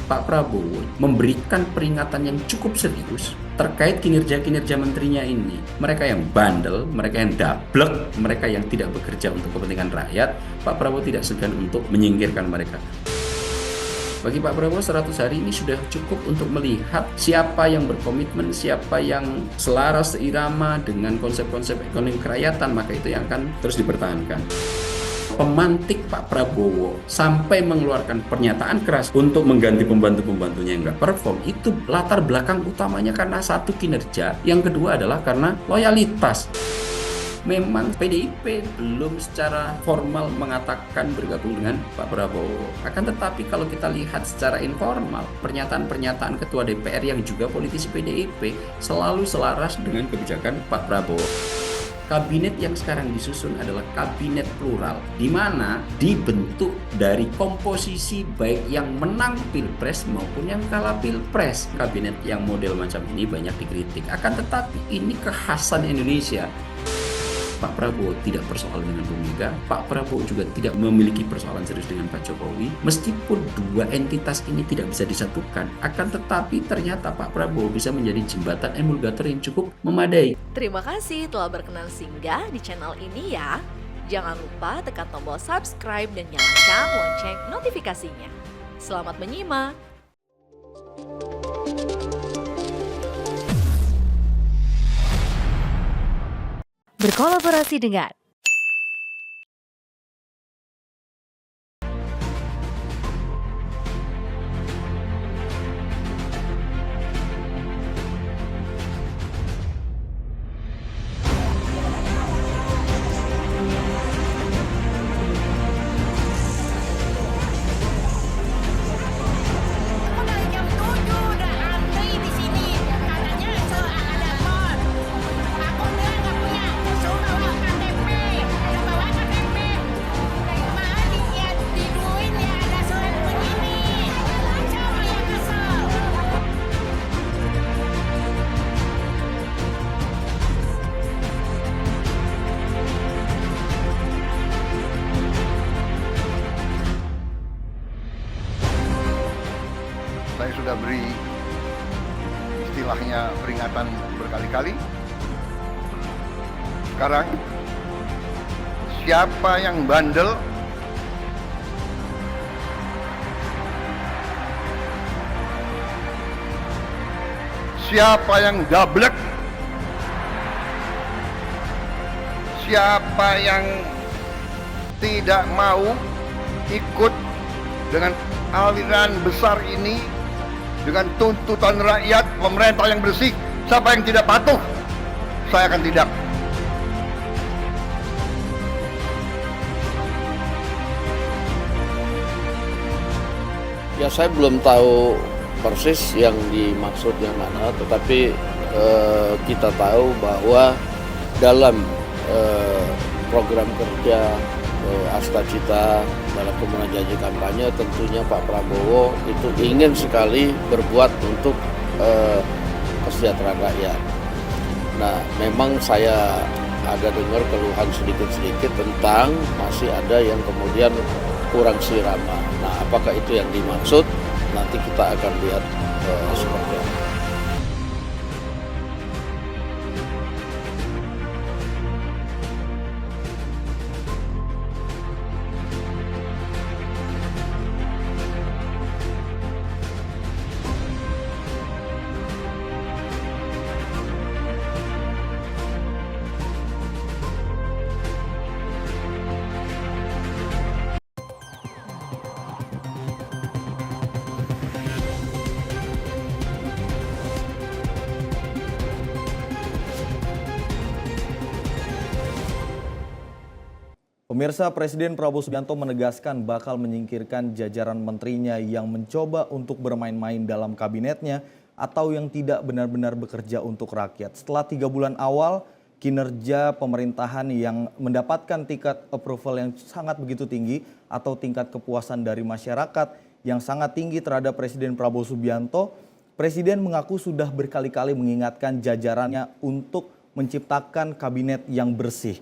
Pak Prabowo memberikan peringatan yang cukup serius terkait kinerja-kinerja menterinya ini. Mereka yang bandel, mereka yang dablek, mereka yang tidak bekerja untuk kepentingan rakyat, Pak Prabowo tidak segan untuk menyingkirkan mereka. Bagi Pak Prabowo 100 hari ini sudah cukup untuk melihat siapa yang berkomitmen, siapa yang selaras seirama dengan konsep-konsep ekonomi kerakyatan, maka itu yang akan terus dipertahankan. Pemantik Pak Prabowo sampai mengeluarkan pernyataan keras untuk mengganti pembantu-pembantunya yang nggak perform, itu latar belakang utamanya karena satu, kinerja, yang kedua adalah karena loyalitas. Memang PDIP belum secara formal mengatakan bergabung dengan Pak Prabowo. Akan tetapi kalau kita lihat secara informal, pernyataan-pernyataan Ketua DPR yang juga politisi PDIP selalu selaras dengan kebijakan Pak Prabowo. Kabinet yang sekarang disusun adalah kabinet plural, di mana dibentuk dari komposisi baik yang menang Pilpres maupun yang kalah Pilpres. Kabinet yang model macam ini banyak dikritik, akan tetapi ini kekhasan Indonesia. Pak Prabowo tidak persoalan dengan Bu Mega, Pak Prabowo juga tidak memiliki persoalan serius dengan Pak Jokowi. Meskipun dua entitas ini tidak bisa disatukan, akan tetapi ternyata Pak Prabowo bisa menjadi jembatan emulgator yang cukup memadai. Terima kasih telah berkenan singgah di channel ini ya. Jangan lupa tekan tombol subscribe dan nyalakan lonceng notifikasinya. Selamat menyimak! Berkolaborasi dengan Dari jam 7 udah antri di sini. Katanya ada pos. Aku bilang nggak punya. Suruh bawa KTP. Udah bawa KTP. Malah diduin ya ada surat begini. Coba yang kesel. Saya sudah beri istilahnya peringatan berkali-kali. Sekarang siapa yang bandel, siapa yang dablek, siapa yang tidak mau ikut dengan aliran besar ini, dengan tuntutan rakyat, pemerintah yang bersih, siapa yang tidak patuh, saya akan tindak. Ya, saya belum tahu persis yang dimaksud yang mana, tetapi kita tahu bahwa dalam program kerja Astacita dalam kemenangan janji kampanye, tentunya Pak Prabowo itu ingin sekali berbuat untuk kesejahteraan rakyat. Nah, memang saya ada dengar keluhan sedikit-sedikit tentang masih ada yang kemudian kurang sirama. Nah, apakah itu yang dimaksud? Nanti kita akan lihat seperti apa. Pemirsa, Presiden Prabowo Subianto menegaskan bakal menyingkirkan jajaran menterinya yang mencoba untuk bermain-main dalam kabinetnya atau yang tidak benar-benar bekerja untuk rakyat. Setelah 3 bulan awal, kinerja pemerintahan yang mendapatkan tingkat approval yang sangat begitu tinggi atau tingkat kepuasan dari masyarakat yang sangat tinggi terhadap Presiden Prabowo Subianto, Presiden mengaku sudah berkali-kali mengingatkan jajarannya untuk menciptakan kabinet yang bersih.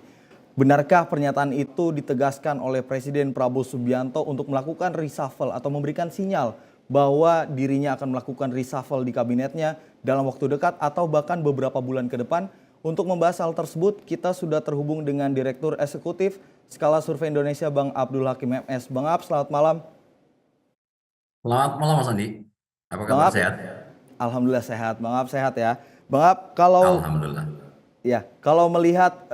Benarkah pernyataan itu ditegaskan oleh Presiden Prabowo Subianto untuk melakukan reshuffle atau memberikan sinyal bahwa dirinya akan melakukan reshuffle di kabinetnya dalam waktu dekat atau bahkan beberapa bulan ke depan. Untuk membahas hal tersebut, kita sudah terhubung dengan Direktur Eksekutif Skala Survei Indonesia, Bang Abdul Hakim MS. Bang Ab, selamat malam. Selamat malam Mas Andi. Apa Bang kabar, Ab, sehat? Alhamdulillah sehat. Bang Ab sehat ya. Bang Ab, kalau Alhamdulillah. melihat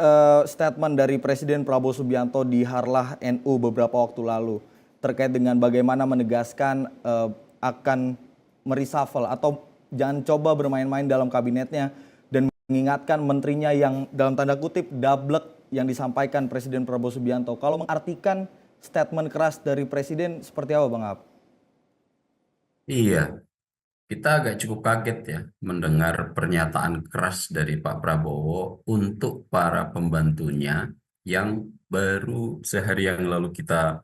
statement dari Presiden Prabowo Subianto di Harlah NU beberapa waktu lalu terkait dengan bagaimana menegaskan akan mereshuffle atau jangan coba bermain-main dalam kabinetnya dan mengingatkan menterinya yang dalam tanda kutip dablek yang disampaikan Presiden Prabowo Subianto. Kalau mengartikan statement keras dari Presiden seperti apa, Bang Ab? Iya, kita agak cukup kaget ya mendengar pernyataan keras dari Pak Prabowo untuk para pembantunya yang baru sehari yang lalu kita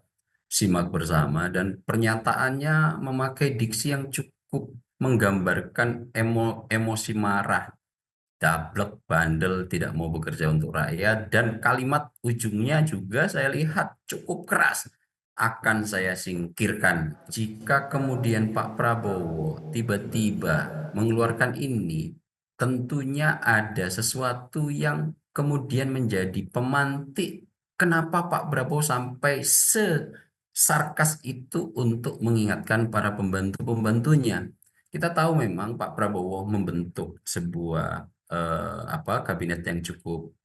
simak bersama, dan pernyataannya memakai diksi yang cukup menggambarkan emosi marah, dablek, bandel, tidak mau bekerja untuk rakyat, dan kalimat ujungnya juga saya lihat cukup keras. Akan saya singkirkan. Jika kemudian Pak Prabowo tiba-tiba mengeluarkan ini, tentunya ada sesuatu yang kemudian menjadi pemantik kenapa Pak Prabowo sampai sesarkas itu untuk mengingatkan para pembantu-pembantunya. Kita tahu memang Pak Prabowo membentuk sebuah kabinet yang cukup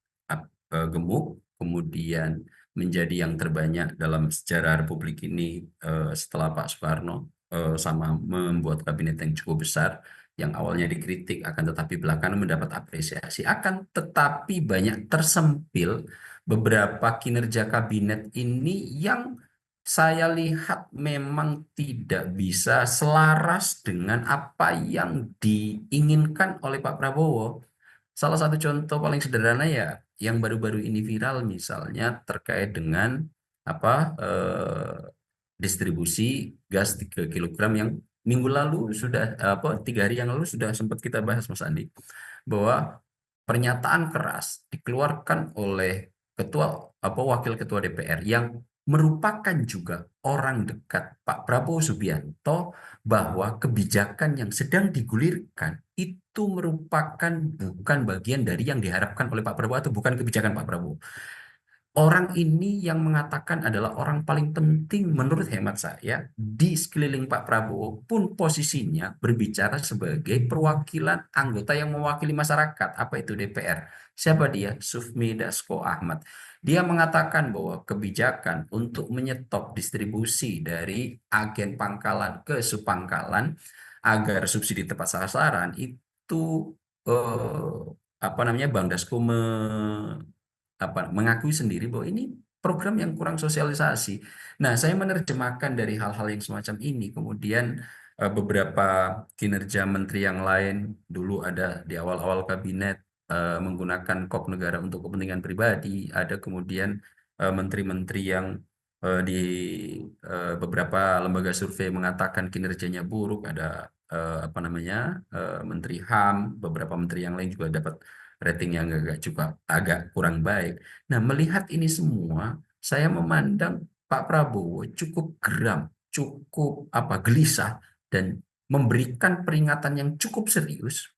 gemuk, kemudian menjadi yang terbanyak dalam sejarah Republik ini setelah Pak Soekarno, sama membuat kabinet yang cukup besar yang awalnya dikritik akan tetapi belakangan mendapat apresiasi. Akan tetapi banyak tersempil beberapa kinerja kabinet ini yang saya lihat memang tidak bisa selaras dengan apa yang diinginkan oleh Pak Prabowo. Salah satu contoh paling sederhana ya yang baru-baru ini viral misalnya terkait dengan distribusi gas 3 kilogram yang minggu lalu sudah 3 hari yang lalu sudah sempat kita bahas, Mas Andi, bahwa pernyataan keras dikeluarkan oleh wakil ketua DPR yang merupakan juga orang dekat Pak Prabowo Subianto, bahwa kebijakan yang sedang digulirkan itu merupakan bukan bagian dari yang diharapkan oleh Pak Prabowo atau bukan kebijakan Pak Prabowo. Orang ini yang mengatakan adalah orang paling penting menurut hemat saya di sekeliling Pak Prabowo, pun posisinya berbicara sebagai perwakilan anggota yang mewakili masyarakat. Apa itu DPR? Siapa dia? Sufmi Dasko Ahmad. Dia mengatakan bahwa kebijakan untuk menyetop distribusi dari agen pangkalan ke subpangkalan agar subsidi tepat sasaran itu Bang Dasko mengakui sendiri bahwa ini program yang kurang sosialisasi. Nah, saya menerjemahkan dari hal-hal yang semacam ini, kemudian beberapa kinerja menteri yang lain dulu ada di awal-awal kabinet menggunakan kop negara untuk kepentingan pribadi, ada kemudian menteri-menteri yang di beberapa lembaga survei mengatakan kinerjanya buruk, ada Menteri HAM, beberapa menteri yang lain juga dapat rating yang agak kurang baik. Nah, melihat ini semua, saya memandang Pak Prabowo cukup geram, cukup gelisah, dan memberikan peringatan yang cukup serius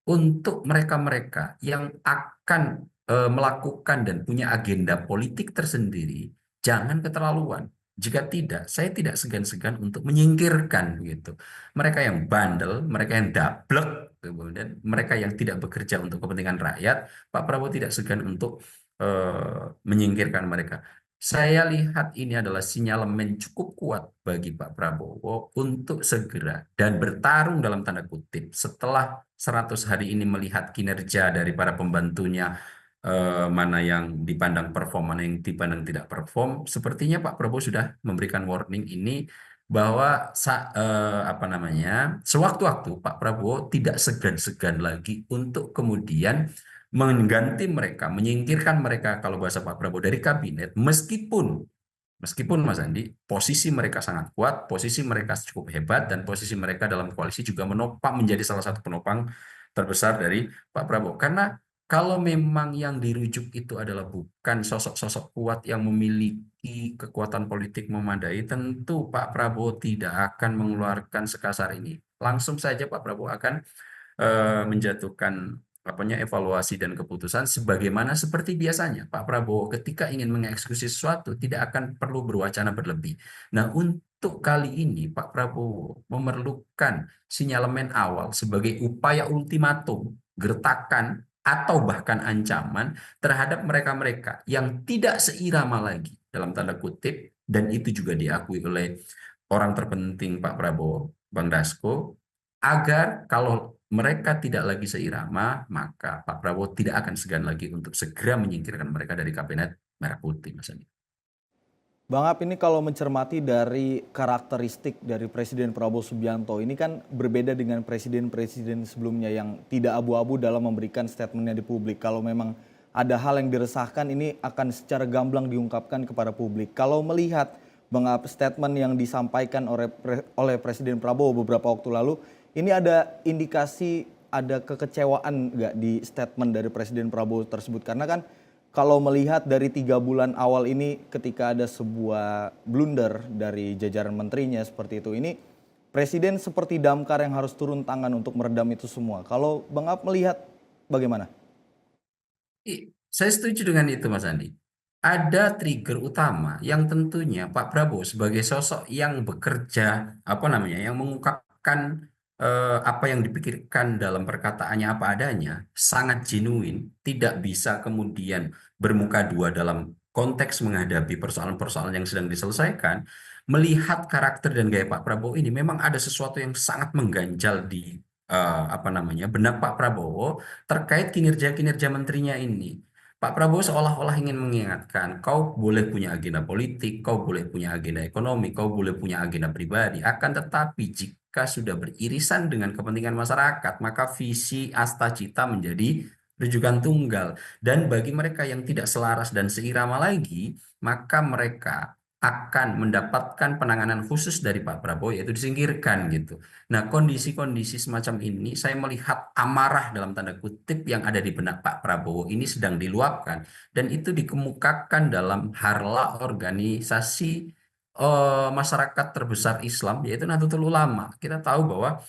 untuk mereka-mereka yang akan melakukan dan punya agenda politik tersendiri. Jangan keterlaluan. Jika tidak, saya tidak segan-segan untuk menyingkirkan begitu. Mereka yang bandel, mereka yang dablek, kemudian mereka yang tidak bekerja untuk kepentingan rakyat, Pak Prabowo tidak segan untuk menyingkirkan mereka. Saya lihat ini adalah sinyalemen cukup kuat bagi Pak Prabowo untuk segera dan bertarung dalam tanda kutip setelah 100 hari ini melihat kinerja dari para pembantunya, mana yang dipandang perform, mana yang dipandang tidak perform. Sepertinya Pak Prabowo sudah memberikan warning ini bahwa sewaktu-waktu Pak Prabowo tidak segan-segan lagi untuk kemudian mengganti mereka, menyingkirkan mereka kalau bahasa Pak Prabowo dari kabinet, meskipun Mas Andi, posisi mereka sangat kuat, posisi mereka cukup hebat, dan posisi mereka dalam koalisi juga menopang menjadi salah satu penopang terbesar dari Pak Prabowo. Karena kalau memang yang dirujuk itu adalah bukan sosok-sosok kuat yang memiliki kekuatan politik memadai, tentu Pak Prabowo tidak akan mengeluarkan sekasar ini. Langsung saja Pak Prabowo akan menjatuhkan evaluasi dan keputusan sebagaimana seperti biasanya. Pak Prabowo ketika ingin mengeksekusi sesuatu tidak akan perlu berwacana berlebih. Nah, untuk kali ini Pak Prabowo memerlukan sinyalemen awal sebagai upaya ultimatum, gertakan, atau bahkan ancaman terhadap mereka-mereka yang tidak seirama lagi dalam tanda kutip, dan itu juga diakui oleh orang terpenting Pak Prabowo, Bang Dasko, agar kalau mereka tidak lagi seirama, maka Pak Prabowo tidak akan segan lagi untuk segera menyingkirkan mereka dari kabinet Merah Putih, Mas Andi. Bang Ab, ini kalau mencermati dari karakteristik dari Presiden Prabowo Subianto, ini kan berbeda dengan presiden-presiden sebelumnya yang tidak abu-abu dalam memberikan statementnya di publik. Kalau memang ada hal yang diresahkan, ini akan secara gamblang diungkapkan kepada publik. Kalau melihat Bang Ab, statement yang disampaikan oleh Presiden Prabowo beberapa waktu lalu, ini ada indikasi ada kekecewaan nggak di statement dari Presiden Prabowo tersebut? Karena kan kalau melihat dari 3 bulan awal ini ketika ada sebuah blunder dari jajaran menterinya seperti itu, ini Presiden seperti damkar yang harus turun tangan untuk meredam itu semua. Kalau Bang Ab melihat bagaimana? Saya setuju dengan itu, Mas Andi. Ada trigger utama yang tentunya Pak Prabowo sebagai sosok yang bekerja, yang mengungkapkan apa yang dipikirkan dalam perkataannya apa adanya, sangat genuine, tidak bisa kemudian bermuka dua dalam konteks menghadapi persoalan-persoalan yang sedang diselesaikan. Melihat karakter dan gaya Pak Prabowo ini, memang ada sesuatu yang sangat mengganjal di benak Pak Prabowo terkait kinerja-kinerja menterinya ini. Pak Prabowo seolah-olah ingin mengingatkan, kau boleh punya agenda politik, kau boleh punya agenda ekonomi, kau boleh punya agenda pribadi. Akan tetapi jika sudah beririsan dengan kepentingan masyarakat, maka visi asta cita menjadi rujukan tunggal. Dan bagi mereka yang tidak selaras dan seirama lagi, maka mereka akan mendapatkan penanganan khusus dari Pak Prabowo, yaitu disingkirkan gitu. Nah, kondisi-kondisi semacam ini saya melihat amarah dalam tanda kutip yang ada di benak Pak Prabowo ini sedang diluapkan, dan itu dikemukakan dalam harla organisasi masyarakat terbesar Islam, yaitu Nahdlatul Ulama. Kita tahu bahwa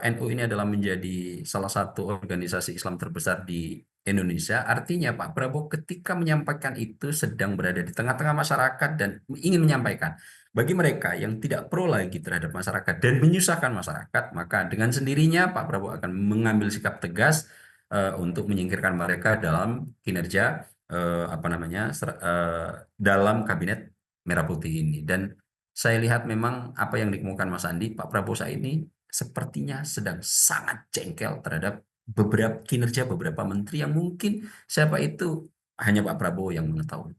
NU ini adalah menjadi salah satu organisasi Islam terbesar di Indonesia. Artinya Pak Prabowo ketika menyampaikan itu sedang berada di tengah-tengah masyarakat dan ingin menyampaikan bagi mereka yang tidak pro lagi terhadap masyarakat dan menyusahkan masyarakat, maka dengan sendirinya Pak Prabowo akan mengambil sikap tegas untuk menyingkirkan mereka dalam kinerja dalam kabinet Merah Putih ini. Dan saya lihat memang apa yang dikemukakan Mas Andi, Pak Prabowo saat ini sepertinya sedang sangat jengkel terhadap kinerja beberapa menteri yang mungkin siapa itu hanya Pak Prabowo yang mengetahui.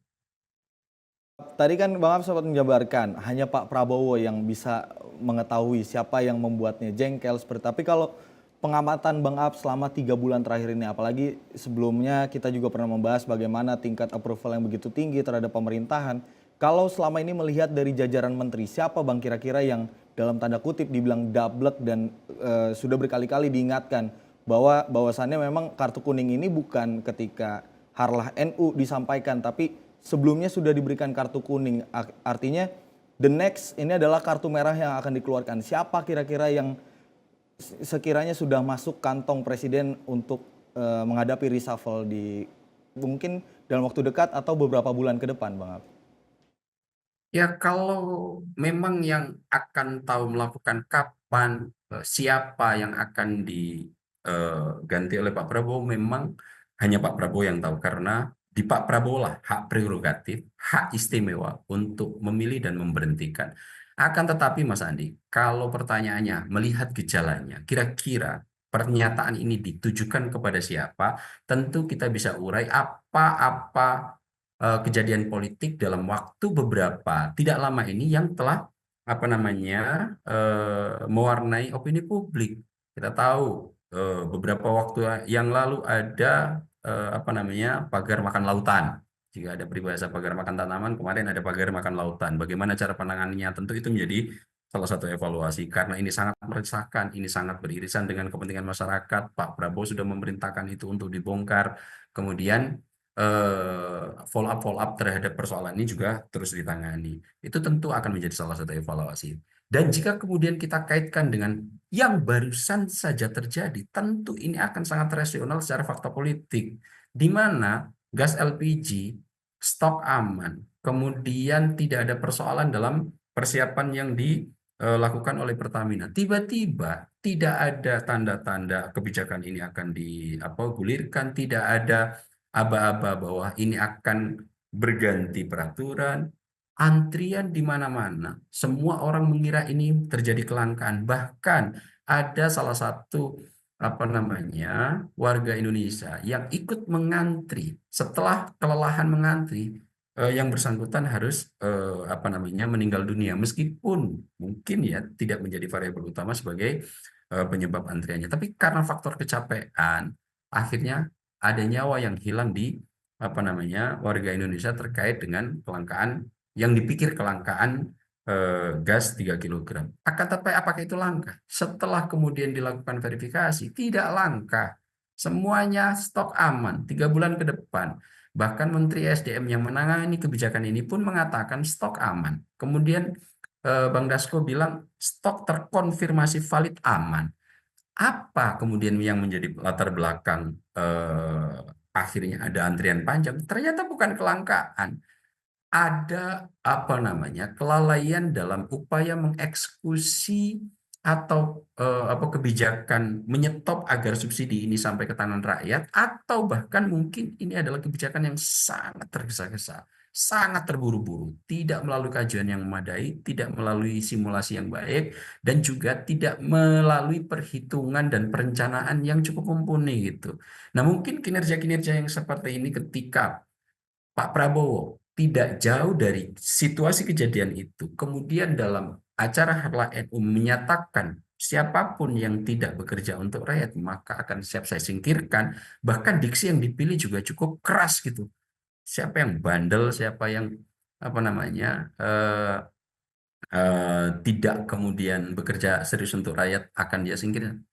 Tadi kan Bang Ab sempat menjabarkan hanya Pak Prabowo yang bisa mengetahui siapa yang membuatnya jengkel seperti. Tapi kalau pengamatan Bang Ab selama 3 bulan terakhir ini, apalagi sebelumnya kita juga pernah membahas bagaimana tingkat approval yang begitu tinggi terhadap pemerintahan. Kalau selama ini melihat dari jajaran menteri, siapa Bang kira-kira yang dalam tanda kutip dibilang dablek dan sudah berkali-kali diingatkan bahwasannya memang kartu kuning ini bukan ketika harlah NU disampaikan, tapi sebelumnya sudah diberikan kartu kuning. Artinya the next ini adalah kartu merah yang akan dikeluarkan. Siapa kira-kira yang sekiranya sudah masuk kantong presiden untuk menghadapi reshuffle di mungkin dalam waktu dekat atau beberapa bulan ke depan, Bang Ab? Ya, kalau memang yang akan tahu melakukan kapan, siapa yang akan diganti oleh Pak Prabowo, memang hanya Pak Prabowo yang tahu, karena di Pak Prabowo lah hak prerogatif, hak istimewa untuk memilih dan memberhentikan. Akan tetapi Mas Andi, kalau pertanyaannya melihat gejalanya, kira-kira pernyataan ini ditujukan kepada siapa, tentu kita bisa urai apa-apa kejadian politik dalam waktu beberapa tidak lama ini yang telah mewarnai opini publik. Kita tahu beberapa waktu yang lalu ada pagar makan lautan. Jika ada peribahasa pagar makan tanaman, kemarin ada pagar makan lautan. Bagaimana cara penanganannya? Tentu itu menjadi salah satu evaluasi karena ini sangat meresahkan, ini sangat beririsan dengan kepentingan masyarakat. Pak Prabowo sudah memerintahkan itu untuk dibongkar. Kemudian follow up terhadap persoalan ini juga terus ditangani. Itu tentu akan menjadi salah satu evaluasi. Dan jika kemudian kita kaitkan dengan yang barusan saja terjadi, tentu ini akan sangat rasional secara fakta politik, di mana gas LPG stok aman, kemudian tidak ada persoalan dalam persiapan yang dilakukan oleh Pertamina. Tiba-tiba tidak ada tanda-tanda kebijakan ini akan digulirkan, tidak ada aba-aba bahwa ini akan berganti peraturan, antrian di mana-mana. Semua orang mengira ini terjadi kelangkaan. Bahkan ada salah satu warga Indonesia yang ikut mengantri setelah kelelahan mengantri, yang bersangkutan harus meninggal dunia meskipun mungkin ya tidak menjadi variabel utama sebagai penyebab antriannya, tapi karena faktor kecapean akhirnya ada nyawa yang hilang di warga Indonesia terkait dengan kelangkaan yang dipikir kelangkaan gas 3 kilogram. Akan tetapi apakah itu langka? Setelah kemudian dilakukan verifikasi, tidak langka. Semuanya stok aman 3 bulan ke depan. Bahkan Menteri SDM yang menangani kebijakan ini pun mengatakan stok aman. Kemudian Bang Dasko bilang stok terkonfirmasi valid aman. Apa kemudian yang menjadi latar belakang akhirnya ada antrian panjang? Ternyata bukan kelangkaan, ada kelalaian dalam upaya mengeksekusi atau kebijakan menyetop agar subsidi ini sampai ke tangan rakyat, atau bahkan mungkin ini adalah kebijakan yang sangat tergesa-gesa, sangat terburu-buru, tidak melalui kajian yang memadai, tidak melalui simulasi yang baik, dan juga tidak melalui perhitungan dan perencanaan yang cukup mumpuni gitu. Nah, mungkin kinerja-kinerja yang seperti ini ketika Pak Prabowo tidak jauh dari situasi kejadian itu, kemudian dalam acara Harlah NU menyatakan siapapun yang tidak bekerja untuk rakyat maka akan siap saya singkirkan. Bahkan diksi yang dipilih juga cukup keras gitu. Siapa yang bandel, siapa yang tidak kemudian bekerja serius untuk rakyat akan dia singkirkan.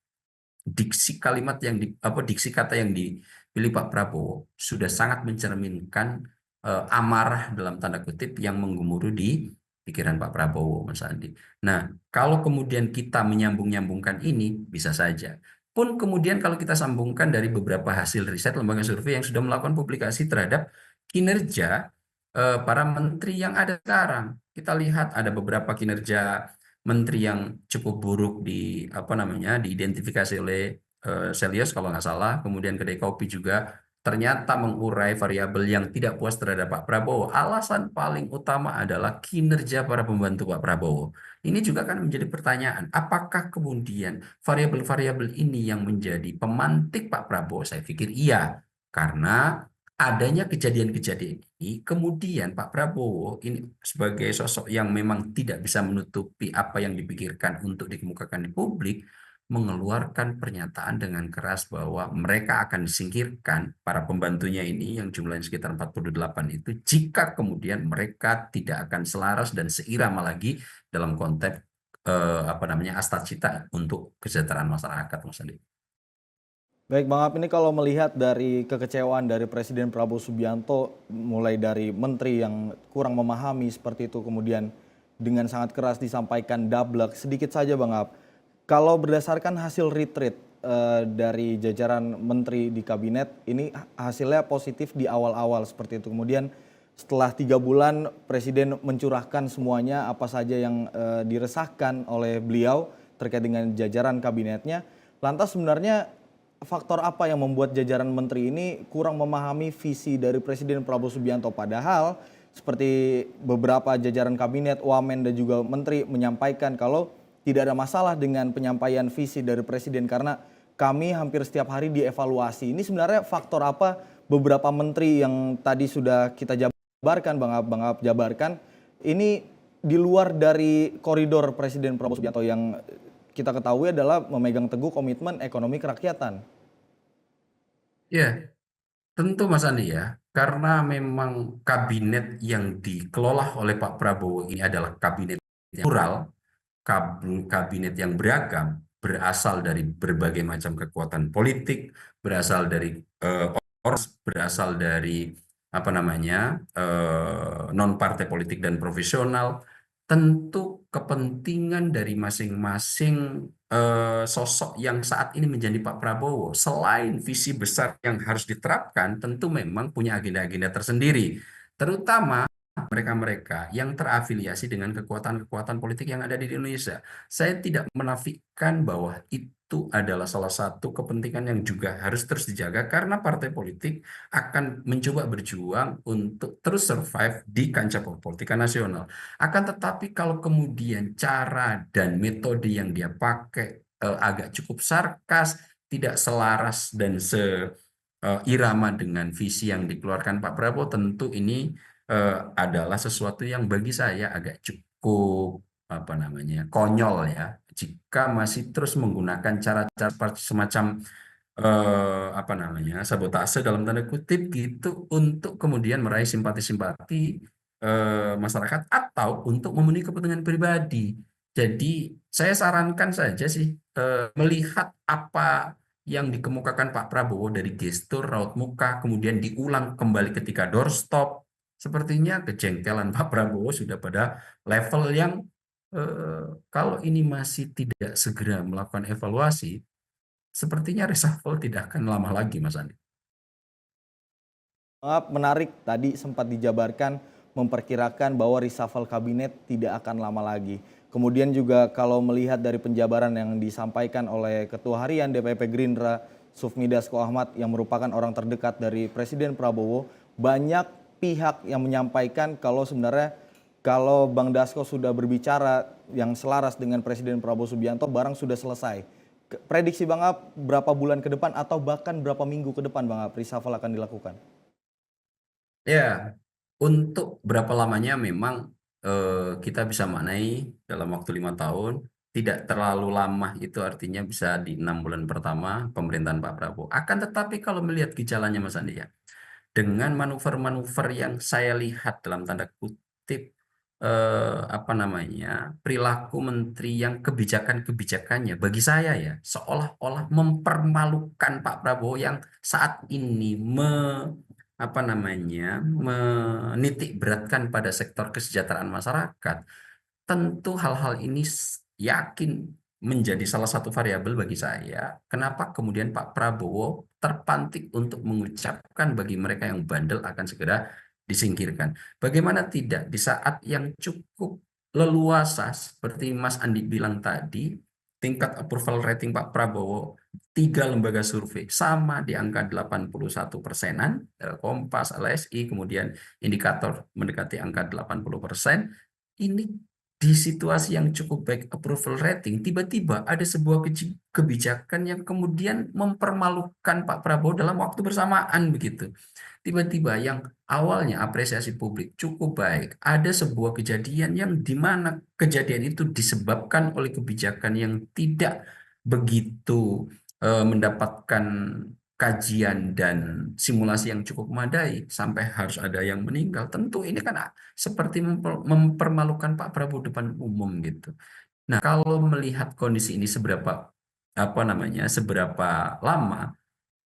Diksi kata yang dipilih Pak Prabowo sudah sangat mencerminkan amarah dalam tanda kutip yang menggemuruh di pikiran Pak Prabowo, Mas Andi. Nah, kalau kemudian kita menyambung-nyambungkan ini, bisa saja. Pun kemudian kalau kita sambungkan dari beberapa hasil riset lembaga survei yang sudah melakukan publikasi terhadap kinerja para menteri yang ada sekarang, kita lihat ada beberapa kinerja menteri yang cukup buruk diidentifikasi oleh Selyos kalau nggak salah, kemudian Kedai Kopi juga ternyata mengurai variabel yang tidak puas terhadap Pak Prabowo. Alasan paling utama adalah kinerja para pembantu Pak Prabowo. Ini juga kan menjadi pertanyaan, apakah kemudian variabel-variabel ini yang menjadi pemantik Pak Prabowo? Saya pikir iya, karena adanya kejadian-kejadian ini, kemudian Pak Prabowo ini sebagai sosok yang memang tidak bisa menutupi apa yang dipikirkan untuk dikemukakan di publik, mengeluarkan pernyataan dengan keras bahwa mereka akan disingkirkan para pembantunya ini yang jumlahnya sekitar 48 itu jika kemudian mereka tidak akan selaras dan seirama lagi dalam konteks asta cita untuk kesejahteraan masyarakat, Mas Andi. Baik Bang Ap, ini kalau melihat dari kekecewaan dari Presiden Prabowo Subianto, mulai dari menteri yang kurang memahami seperti itu, kemudian dengan sangat keras disampaikan dablek, sedikit saja Bang Ap, kalau berdasarkan hasil retreat dari jajaran menteri di kabinet, ini hasilnya positif di awal-awal seperti itu. Kemudian setelah 3 bulan Presiden mencurahkan semuanya apa saja yang diresahkan oleh beliau terkait dengan jajaran kabinetnya. Lantas sebenarnya faktor apa yang membuat jajaran menteri ini kurang memahami visi dari Presiden Prabowo Subianto? Padahal seperti beberapa jajaran kabinet, wamen dan juga menteri menyampaikan kalau tidak ada masalah dengan penyampaian visi dari Presiden karena kami hampir setiap hari dievaluasi. Ini sebenarnya faktor apa beberapa menteri yang tadi sudah kita jabarkan, Bang Ap jabarkan, ini di luar dari koridor Presiden Prabowo Subianto yang kita ketahui adalah memegang teguh komitmen ekonomi kerakyatan. Ya, tentu Mas Andi ya, karena memang kabinet yang dikelola oleh Pak Prabowo ini adalah kabinet yang plural, kabinet yang beragam, berasal dari berbagai macam kekuatan politik, berasal dari berasal dari apa namanya non partai politik dan profesional, tentu kepentingan dari masing-masing sosok yang saat ini menjadi Pak Prabowo, selain visi besar yang harus diterapkan, tentu memang punya agenda-agenda tersendiri, terutama mereka-mereka yang terafiliasi dengan kekuatan-kekuatan politik yang ada di Indonesia. Saya tidak menafikan bahwa itu adalah salah satu kepentingan yang juga harus terus dijaga karena partai politik akan mencoba berjuang untuk terus survive di kancah politika nasional. Akan tetapi kalau kemudian cara dan metode yang dia pakai agak cukup sarkas, tidak selaras dan seirama dengan visi yang dikeluarkan Pak Prabowo, tentu ini adalah sesuatu yang bagi saya agak cukup apa namanya konyol ya, jika masih terus menggunakan cara-cara semacam apa namanya sabotase dalam tanda kutip gitu untuk kemudian meraih simpati-simpati masyarakat atau untuk memenuhi kepentingan pribadi. Jadi saya sarankan saja sih melihat apa yang dikemukakan Pak Prabowo dari gestur raut muka kemudian diulang kembali ketika doorstop. Sepertinya kejengkelan Pak Prabowo sudah pada level yang kalau ini masih tidak segera melakukan evaluasi, sepertinya reshuffle tidak akan lama lagi, Mas Andi. Menarik, tadi sempat dijabarkan memperkirakan bahwa reshuffle kabinet tidak akan lama lagi. Kemudian juga kalau melihat dari penjabaran yang disampaikan oleh Ketua Harian DPP Gerindra, Sufmi Dasko Ahmad, yang merupakan orang terdekat dari Presiden Prabowo, banyak pihak yang menyampaikan kalau sebenarnya kalau Bang Dasko sudah berbicara yang selaras dengan Presiden Prabowo Subianto, barang sudah selesai. Prediksi Bang Ap, berapa bulan ke depan atau bahkan berapa minggu ke depan Bang Ap, reshuffle akan dilakukan? Ya, untuk berapa lamanya memang kita bisa maknai dalam waktu 5 tahun, tidak terlalu lama itu artinya bisa di 6 bulan pertama pemerintahan Pak Prabowo. Akan tetapi kalau melihat gejalanya Mas Andi ya, dengan manuver-manuver yang saya lihat dalam tanda kutip apa namanya perilaku menteri yang kebijakan-kebijakannya bagi saya ya seolah-olah mempermalukan Pak Prabowo yang saat ini apa namanya menitik beratkan pada sektor kesejahteraan masyarakat. Tentu hal-hal ini yakin menjadi salah satu variabel bagi saya kenapa kemudian Pak Prabowo terpantik untuk mengucapkan bagi mereka yang bandel akan segera disingkirkan. Bagaimana tidak di saat yang cukup leluasa seperti Mas Andi bilang tadi, tingkat approval rating Pak Prabowo 3 lembaga survei sama di angka 81%-an, Kompas, LSI, kemudian indikator mendekati angka 80%. Ini di situasi yang cukup baik approval rating, tiba-tiba ada sebuah kebijakan yang kemudian mempermalukan Pak Prabowo dalam waktu bersamaan begitu. Tiba-tiba yang awalnya apresiasi publik cukup baik, ada sebuah kejadian yang di mana kejadian itu disebabkan oleh kebijakan yang tidak begitu mendapatkan kajian dan simulasi yang cukup memadai sampai harus ada yang meninggal. Tentu ini kan seperti mempermalukan Pak Prabowo depan umum gitu. Nah, kalau melihat kondisi ini seberapa seberapa lama,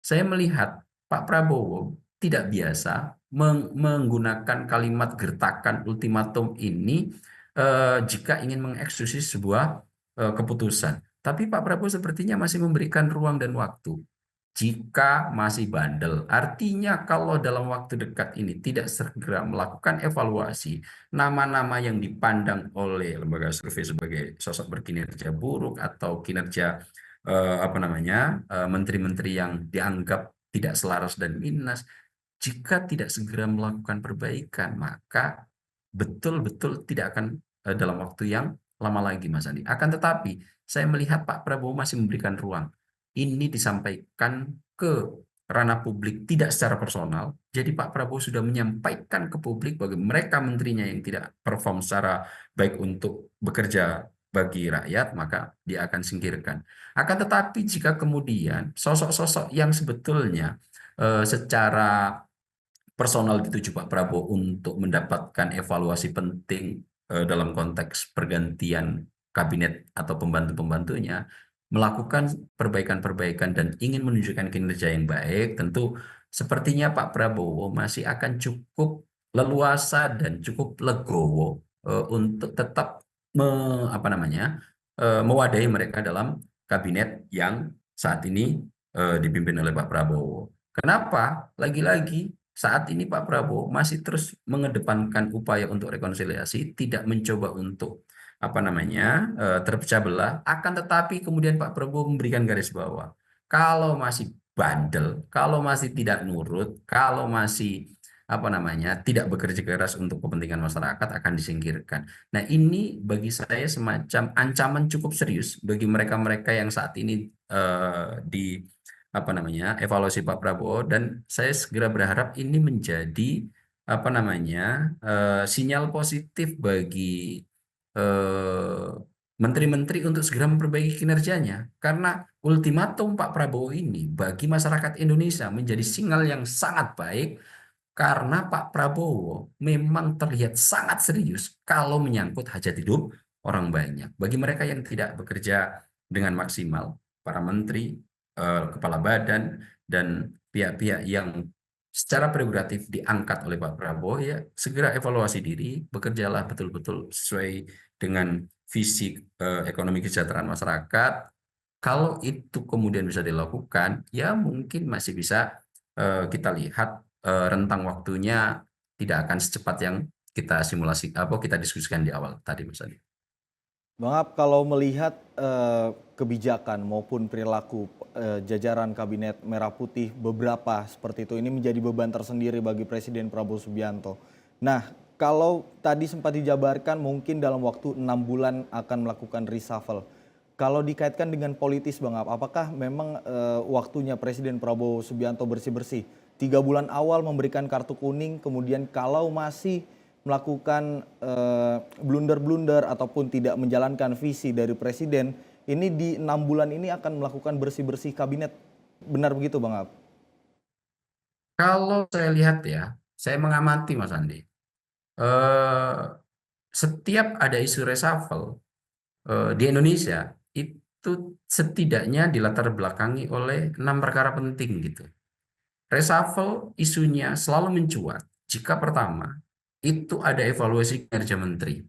saya melihat Pak Prabowo tidak biasa menggunakan kalimat gertakan ultimatum ini jika ingin mengeksekusi sebuah keputusan. Tapi Pak Prabowo sepertinya masih memberikan ruang dan waktu. Jika masih bandel, artinya kalau dalam waktu dekat ini tidak segera melakukan evaluasi, nama-nama yang dipandang oleh lembaga survei sebagai sosok berkinerja buruk atau kinerja menteri-menteri yang dianggap tidak selaras dan minus, jika tidak segera melakukan perbaikan, maka betul-betul tidak akan dalam waktu yang lama lagi, Mas Andi. Akan tetapi, saya melihat Pak Prabowo masih memberikan ruang. Ini disampaikan ke ranah publik tidak secara personal. Jadi Pak Prabowo sudah menyampaikan ke publik bagi mereka menterinya yang tidak perform secara baik untuk bekerja bagi rakyat, maka dia akan singkirkan. Akan tetapi jika kemudian sosok-sosok yang sebetulnya secara personal dituju Pak Prabowo untuk mendapatkan evaluasi penting dalam konteks pergantian kabinet atau pembantu-pembantunya melakukan perbaikan-perbaikan dan ingin menunjukkan kinerja yang baik, tentu sepertinya Pak Prabowo masih akan cukup leluasa dan cukup legowo untuk tetap mewadahi mereka dalam kabinet yang saat ini dipimpin oleh Pak Prabowo. Kenapa? Lagi-lagi saat ini Pak Prabowo masih terus mengedepankan upaya untuk rekonsiliasi, tidak mencoba untuk terpecah belah. Akan tetapi kemudian Pak Prabowo memberikan garis bawah. Kalau masih bandel, kalau masih tidak nurut, kalau masih tidak bekerja keras untuk kepentingan masyarakat akan disingkirkan. Nah, ini bagi saya semacam ancaman cukup serius bagi mereka-mereka yang saat ini di evaluasi Pak Prabowo, dan saya segera berharap ini menjadi sinyal positif bagi eh, menteri-menteri untuk segera memperbaiki kinerjanya, karena ultimatum Pak Prabowo ini bagi masyarakat Indonesia menjadi sinyal yang sangat baik, karena Pak Prabowo memang terlihat sangat serius kalau menyangkut hajat hidup orang banyak. Bagi mereka yang tidak bekerja dengan maksimal, para menteri, kepala badan, dan pihak-pihak yang secara prerogatif diangkat oleh Pak Prabowo, ya segera evaluasi diri, bekerjalah betul-betul sesuai dengan visi ekonomi kesejahteraan masyarakat. Kalau itu kemudian bisa dilakukan, ya mungkin masih bisa kita lihat rentang waktunya tidak akan secepat yang kita kita diskusikan di awal tadi, Mas Adi. Bang Ab, kalau melihat kebijakan maupun perilaku jajaran kabinet Merah Putih beberapa seperti itu, ini menjadi beban tersendiri bagi Presiden Prabowo Subianto. Nah, kalau tadi sempat dijabarkan mungkin dalam waktu 6 bulan akan melakukan reshuffle. Kalau dikaitkan dengan politis Bang Ab, apakah memang waktunya Presiden Prabowo Subianto bersih-bersih? 3 bulan awal memberikan kartu kuning, kemudian kalau masih melakukan blunder-blunder ataupun tidak menjalankan visi dari Presiden, ini di 6 bulan ini akan melakukan bersih-bersih kabinet. Benar begitu Bang Ab? Kalau saya lihat ya, saya mengamati Mas Andi, setiap ada isu reshuffle di Indonesia, itu setidaknya dilatar belakangi oleh 6 perkara penting gitu. Reshuffle isunya selalu mencuat jika pertama itu ada evaluasi kinerja menteri.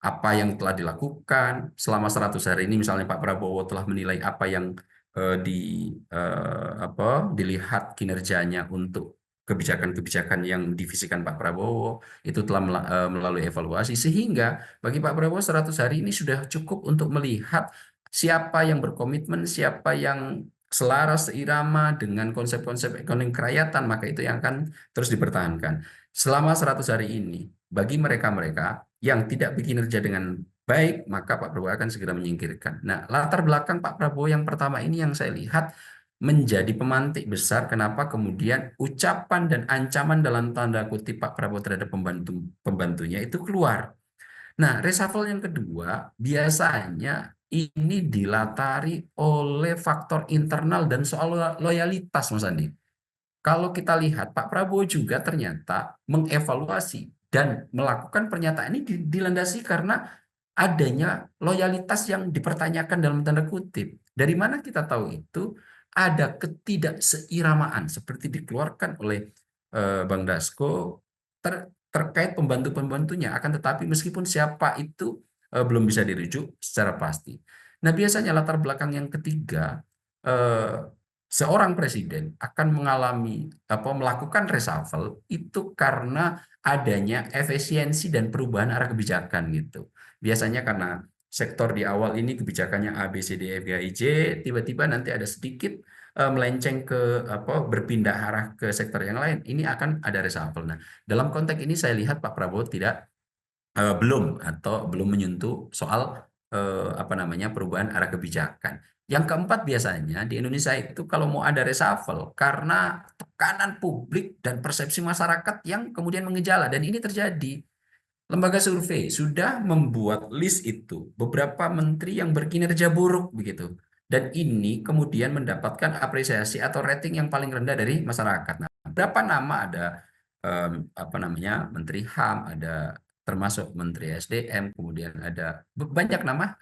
Apa yang telah dilakukan selama 100 hari ini, misalnya Pak Prabowo telah menilai apa yang dilihat kinerjanya untuk kebijakan-kebijakan yang divisikan Pak Prabowo, itu telah melalui evaluasi, sehingga bagi Pak Prabowo 100 hari ini sudah cukup untuk melihat siapa yang berkomitmen, siapa yang selaras seirama dengan konsep-konsep ekonomi kerakyatan, maka itu yang akan terus dipertahankan. Selama 100 hari ini, bagi mereka-mereka yang tidak berkinerja dengan baik, maka Pak Prabowo akan segera menyingkirkan. Nah, latar belakang Pak Prabowo yang pertama ini yang saya lihat menjadi pemantik besar kenapa kemudian ucapan dan ancaman dalam tanda kutip Pak Prabowo terhadap pembantunya itu keluar. Nah, reshuffle yang kedua biasanya ini dilatari oleh faktor internal dan soal loyalitas, Mas Andi. Kalau kita lihat, Pak Prabowo juga ternyata mengevaluasi dan melakukan pernyataan ini dilandasi karena adanya loyalitas yang dipertanyakan dalam tanda kutip. Dari mana kita tahu itu? Ada ketidakseiramaan seperti dikeluarkan oleh Bang Dasko terkait pembantu-pembantunya. Akan tetapi meskipun siapa itu belum bisa dirujuk secara pasti. Nah, biasanya latar belakang yang ketiga, seorang presiden akan melakukan reshuffle itu karena adanya efisiensi dan perubahan arah kebijakan gitu. Biasanya karena sektor di awal ini kebijakannya A, B, C, D, E, F, G, H, I, J, tiba-tiba nanti ada sedikit melenceng ke berpindah arah ke sektor yang lain. Ini akan ada reshuffle. Nah, dalam konteks ini saya lihat Pak Prabowo belum menyentuh soal perubahan arah kebijakan. Yang keempat, biasanya di Indonesia itu kalau mau ada reshuffle karena tekanan publik dan persepsi masyarakat yang kemudian mengejala, dan ini terjadi. Lembaga survei sudah membuat list itu beberapa menteri yang berkinerja buruk begitu, dan ini kemudian mendapatkan apresiasi atau rating yang paling rendah dari masyarakat. Nah, berapa nama ada Menteri HAM, ada termasuk Menteri SDM, kemudian ada banyak nama,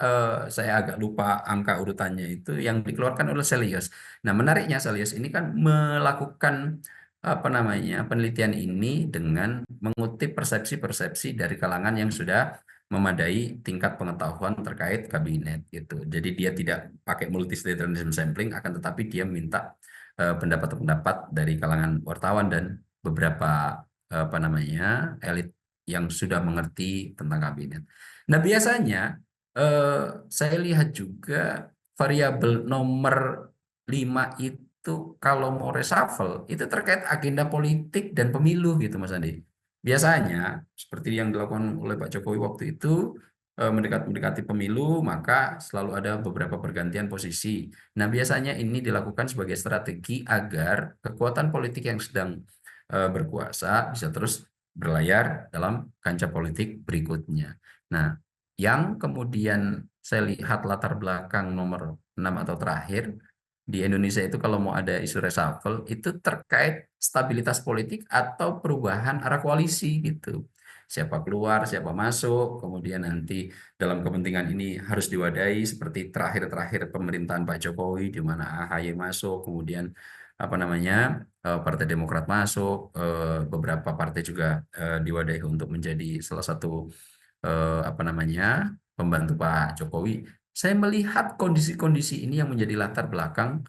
saya agak lupa angka urutannya itu yang dikeluarkan oleh Celius. Nah, menariknya Celius ini kan melakukan apa namanya penelitian ini dengan mengutip persepsi-persepsi dari kalangan yang sudah memadai tingkat pengetahuan terkait kabinet gitu. Jadi dia tidak pakai multistate sampling, akan tetapi dia minta pendapat-pendapat dari kalangan wartawan dan beberapa apa namanya elit yang sudah mengerti tentang kabinet. Nah, biasanya saya lihat juga variabel nomor 5 itu kalau mau reshuffle itu terkait agenda politik dan pemilu gitu Mas Andi. Biasanya seperti yang dilakukan oleh Pak Jokowi waktu itu mendekati pemilu maka selalu ada beberapa pergantian posisi. Nah, biasanya ini dilakukan sebagai strategi agar kekuatan politik yang sedang berkuasa bisa terus berlayar dalam kancah politik berikutnya. Nah, yang kemudian saya lihat latar belakang nomor 6 atau terakhir di Indonesia itu kalau mau ada isu reshuffle itu terkait stabilitas politik atau perubahan arah koalisi gitu. Siapa keluar, siapa masuk, kemudian nanti dalam kepentingan ini harus diwadahi seperti terakhir-terakhir pemerintahan Pak Jokowi di mana AHY masuk, kemudian apa namanya Partai Demokrat masuk, beberapa partai juga diwadahi untuk menjadi salah satu apa namanya pembantu Pak Jokowi. Saya melihat kondisi-kondisi ini yang menjadi latar belakang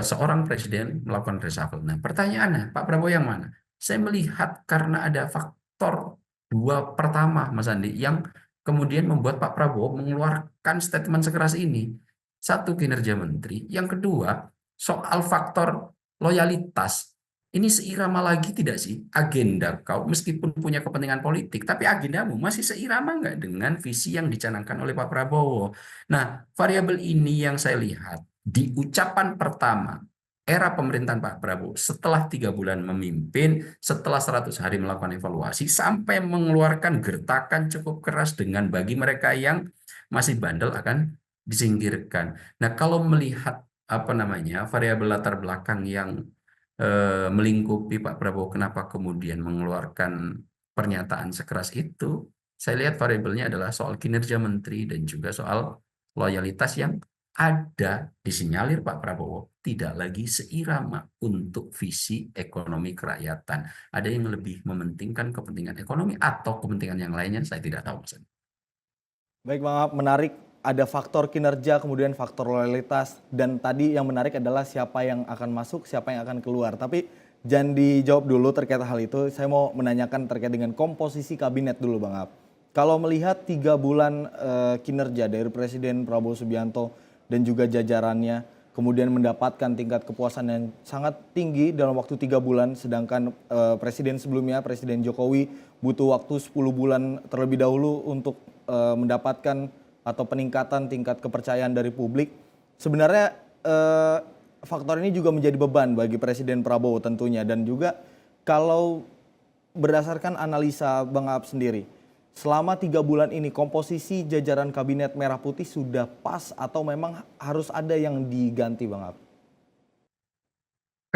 seorang presiden melakukan reshuffle. Nah, pertanyaannya, Pak Prabowo yang mana? Saya melihat karena ada faktor dua pertama, Mas Andi, yang kemudian membuat Pak Prabowo mengeluarkan statement sekeras ini. Satu, kinerja menteri. Yang kedua, soal faktor loyalitas. Ini seirama lagi tidak sih agenda kau meskipun punya kepentingan politik, tapi agendamu masih seirama nggak dengan visi yang dicanangkan oleh Pak Prabowo? Nah, variabel ini yang saya lihat di ucapan pertama era pemerintahan Pak Prabowo setelah 3 bulan memimpin, setelah 100 hari melakukan evaluasi, sampai mengeluarkan gertakan cukup keras dengan bagi mereka yang masih bandel akan disingkirkan. Nah, kalau melihat apa namanya variabel latar belakang yang melingkupi Pak Prabowo kenapa kemudian mengeluarkan pernyataan sekeras itu, saya lihat variabelnya adalah soal kinerja menteri dan juga soal loyalitas yang ada disinyalir Pak Prabowo tidak lagi seirama untuk visi ekonomi kerakyatan. Ada yang lebih mementingkan kepentingan ekonomi atau kepentingan yang lainnya, saya tidak tahu Mas. Baik Bang Ab, menarik, ada faktor kinerja kemudian faktor loyalitas dan tadi yang menarik adalah siapa yang akan masuk, siapa yang akan keluar. Tapi jangan dijawab dulu terkait hal itu, saya mau menanyakan terkait dengan komposisi kabinet dulu Bang Ab. Kalau melihat 3 bulan kinerja dari Presiden Prabowo Subianto dan juga jajarannya kemudian mendapatkan tingkat kepuasan yang sangat tinggi dalam waktu 3 bulan sedangkan Presiden sebelumnya, Presiden Jokowi butuh waktu 10 bulan terlebih dahulu untuk mendapatkan atau peningkatan tingkat kepercayaan dari publik. Sebenarnya faktor ini juga menjadi beban bagi Presiden Prabowo tentunya dan juga kalau berdasarkan analisa Bang Ab sendiri, selama 3 bulan ini komposisi jajaran kabinet merah putih sudah pas atau memang harus ada yang diganti Bang Ab?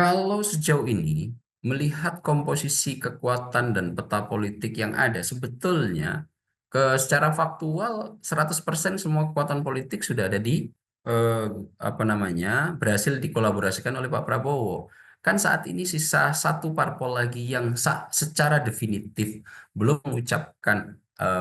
Kalau sejauh ini melihat komposisi kekuatan dan peta politik yang ada, sebetulnya secara faktual 100% semua kekuatan politik sudah ada di apa namanya berhasil dikolaborasikan oleh Pak Prabowo. Kan saat ini sisa satu parpol lagi yang secara definitif belum mengucapkan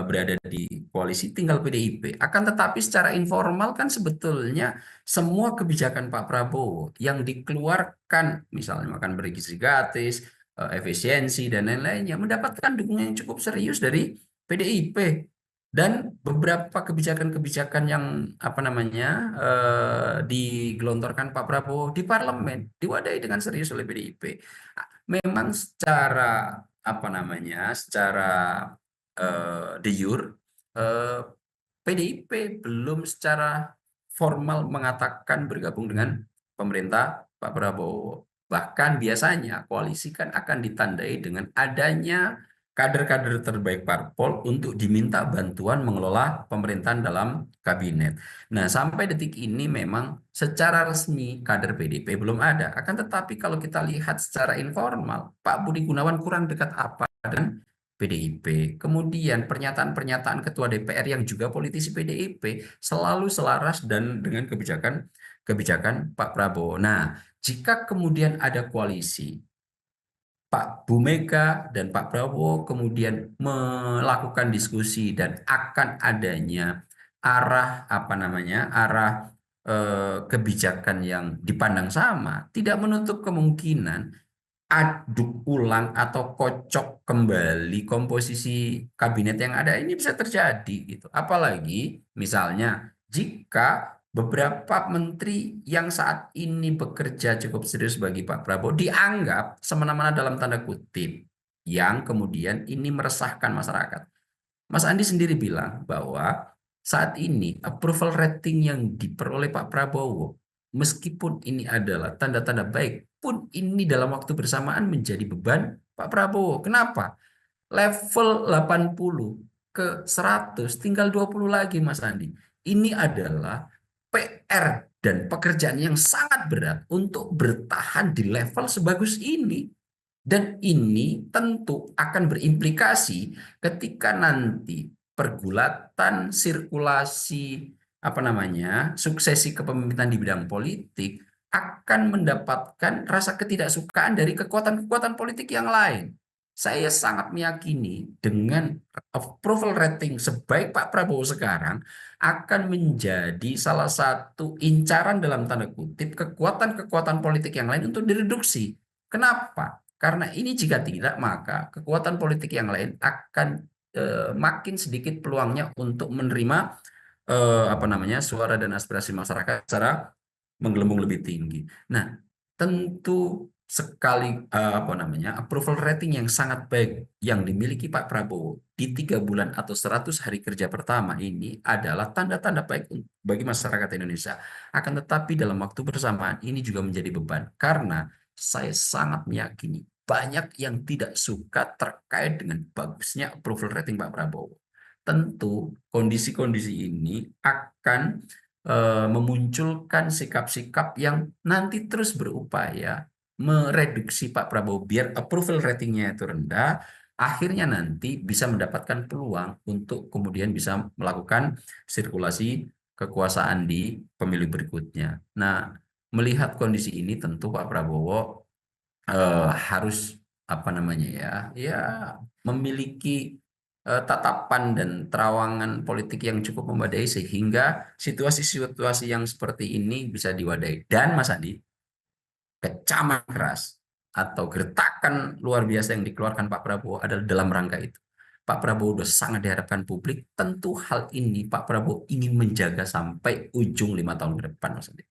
berada di koalisi, tinggal PDIP. Akan tetapi secara informal kan sebetulnya semua kebijakan Pak Prabowo yang dikeluarkan, misalnya makan bergizi gratis, efisiensi dan lain-lainnya, mendapatkan dukungan yang cukup serius dari PDIP. Dan beberapa kebijakan-kebijakan yang apa namanya digelontorkan Pak Prabowo di parlemen diwadahi dengan serius oleh PDIP. Memang secara apa namanya, secara de jure PDIP belum secara formal mengatakan bergabung dengan pemerintah Pak Prabowo. Bahkan biasanya koalisi kan akan ditandai dengan adanya kader-kader terbaik parpol untuk diminta bantuan mengelola pemerintahan dalam kabinet. Nah, sampai detik ini memang secara resmi kader PDIP belum ada. Akan tetapi kalau kita lihat secara informal, Pak Budi Gunawan kurang dekat apa dengan PDIP. Kemudian pernyataan-pernyataan ketua DPR yang juga politisi PDIP selalu selaras dan dengan kebijakan Pak Prabowo. Nah, jika kemudian ada koalisi Pak Bu Mega dan Pak Prabowo kemudian melakukan diskusi dan akan adanya arah kebijakan yang dipandang sama, tidak menutup kemungkinan aduk ulang atau kocok kembali komposisi kabinet yang ada ini bisa terjadi gitu. Apalagi misalnya jika beberapa menteri yang saat ini bekerja cukup serius bagi Pak Prabowo dianggap semena-mena dalam tanda kutip yang kemudian ini meresahkan masyarakat. Mas Andi sendiri bilang bahwa saat ini approval rating yang diperoleh Pak Prabowo, meskipun ini adalah tanda-tanda baik, pun ini dalam waktu bersamaan menjadi beban Pak Prabowo. Kenapa? Level 80 ke 100, tinggal 20 lagi Mas Andi. Ini adalah PR dan pekerjaan yang sangat berat untuk bertahan di level sebagus ini. Dan ini tentu akan berimplikasi ketika nanti pergulatan sirkulasi suksesi kepemimpinan di bidang politik akan mendapatkan rasa ketidaksukaan dari kekuatan-kekuatan politik yang lain. Saya sangat meyakini dengan approval rating sebaik Pak Prabowo sekarang akan menjadi salah satu incaran dalam tanda kutip kekuatan-kekuatan politik yang lain untuk direduksi. Kenapa? Karena ini jika tidak, maka kekuatan politik yang lain akan makin sedikit peluangnya untuk menerima suara dan aspirasi masyarakat secara menggelembung lebih tinggi. Nah, tentu sekali approval rating yang sangat baik yang dimiliki Pak Prabowo di 3 bulan atau 100 hari kerja pertama ini adalah tanda-tanda baik bagi masyarakat Indonesia. Akan tetapi dalam waktu bersamaan ini juga menjadi beban karena saya sangat meyakini banyak yang tidak suka terkait dengan bagusnya approval rating Pak Prabowo. Tentu kondisi-kondisi ini akan memunculkan sikap-sikap yang nanti terus berupaya mereduksi Pak Prabowo biar approval ratingnya itu rendah, akhirnya nanti bisa mendapatkan peluang untuk kemudian bisa melakukan sirkulasi kekuasaan di pemilu berikutnya. Nah, melihat kondisi ini tentu Pak Prabowo harus memiliki tatapan dan terawangan politik yang cukup memadai sehingga situasi-situasi yang seperti ini bisa diwadahi. Dan Mas Andi, kecaman keras atau gertakan luar biasa yang dikeluarkan Pak Prabowo adalah dalam rangka itu. Pak Prabowo sudah sangat diharapkan publik. Tentu hal ini Pak Prabowo ingin menjaga sampai ujung 5 tahun ke depan, Mas Andi.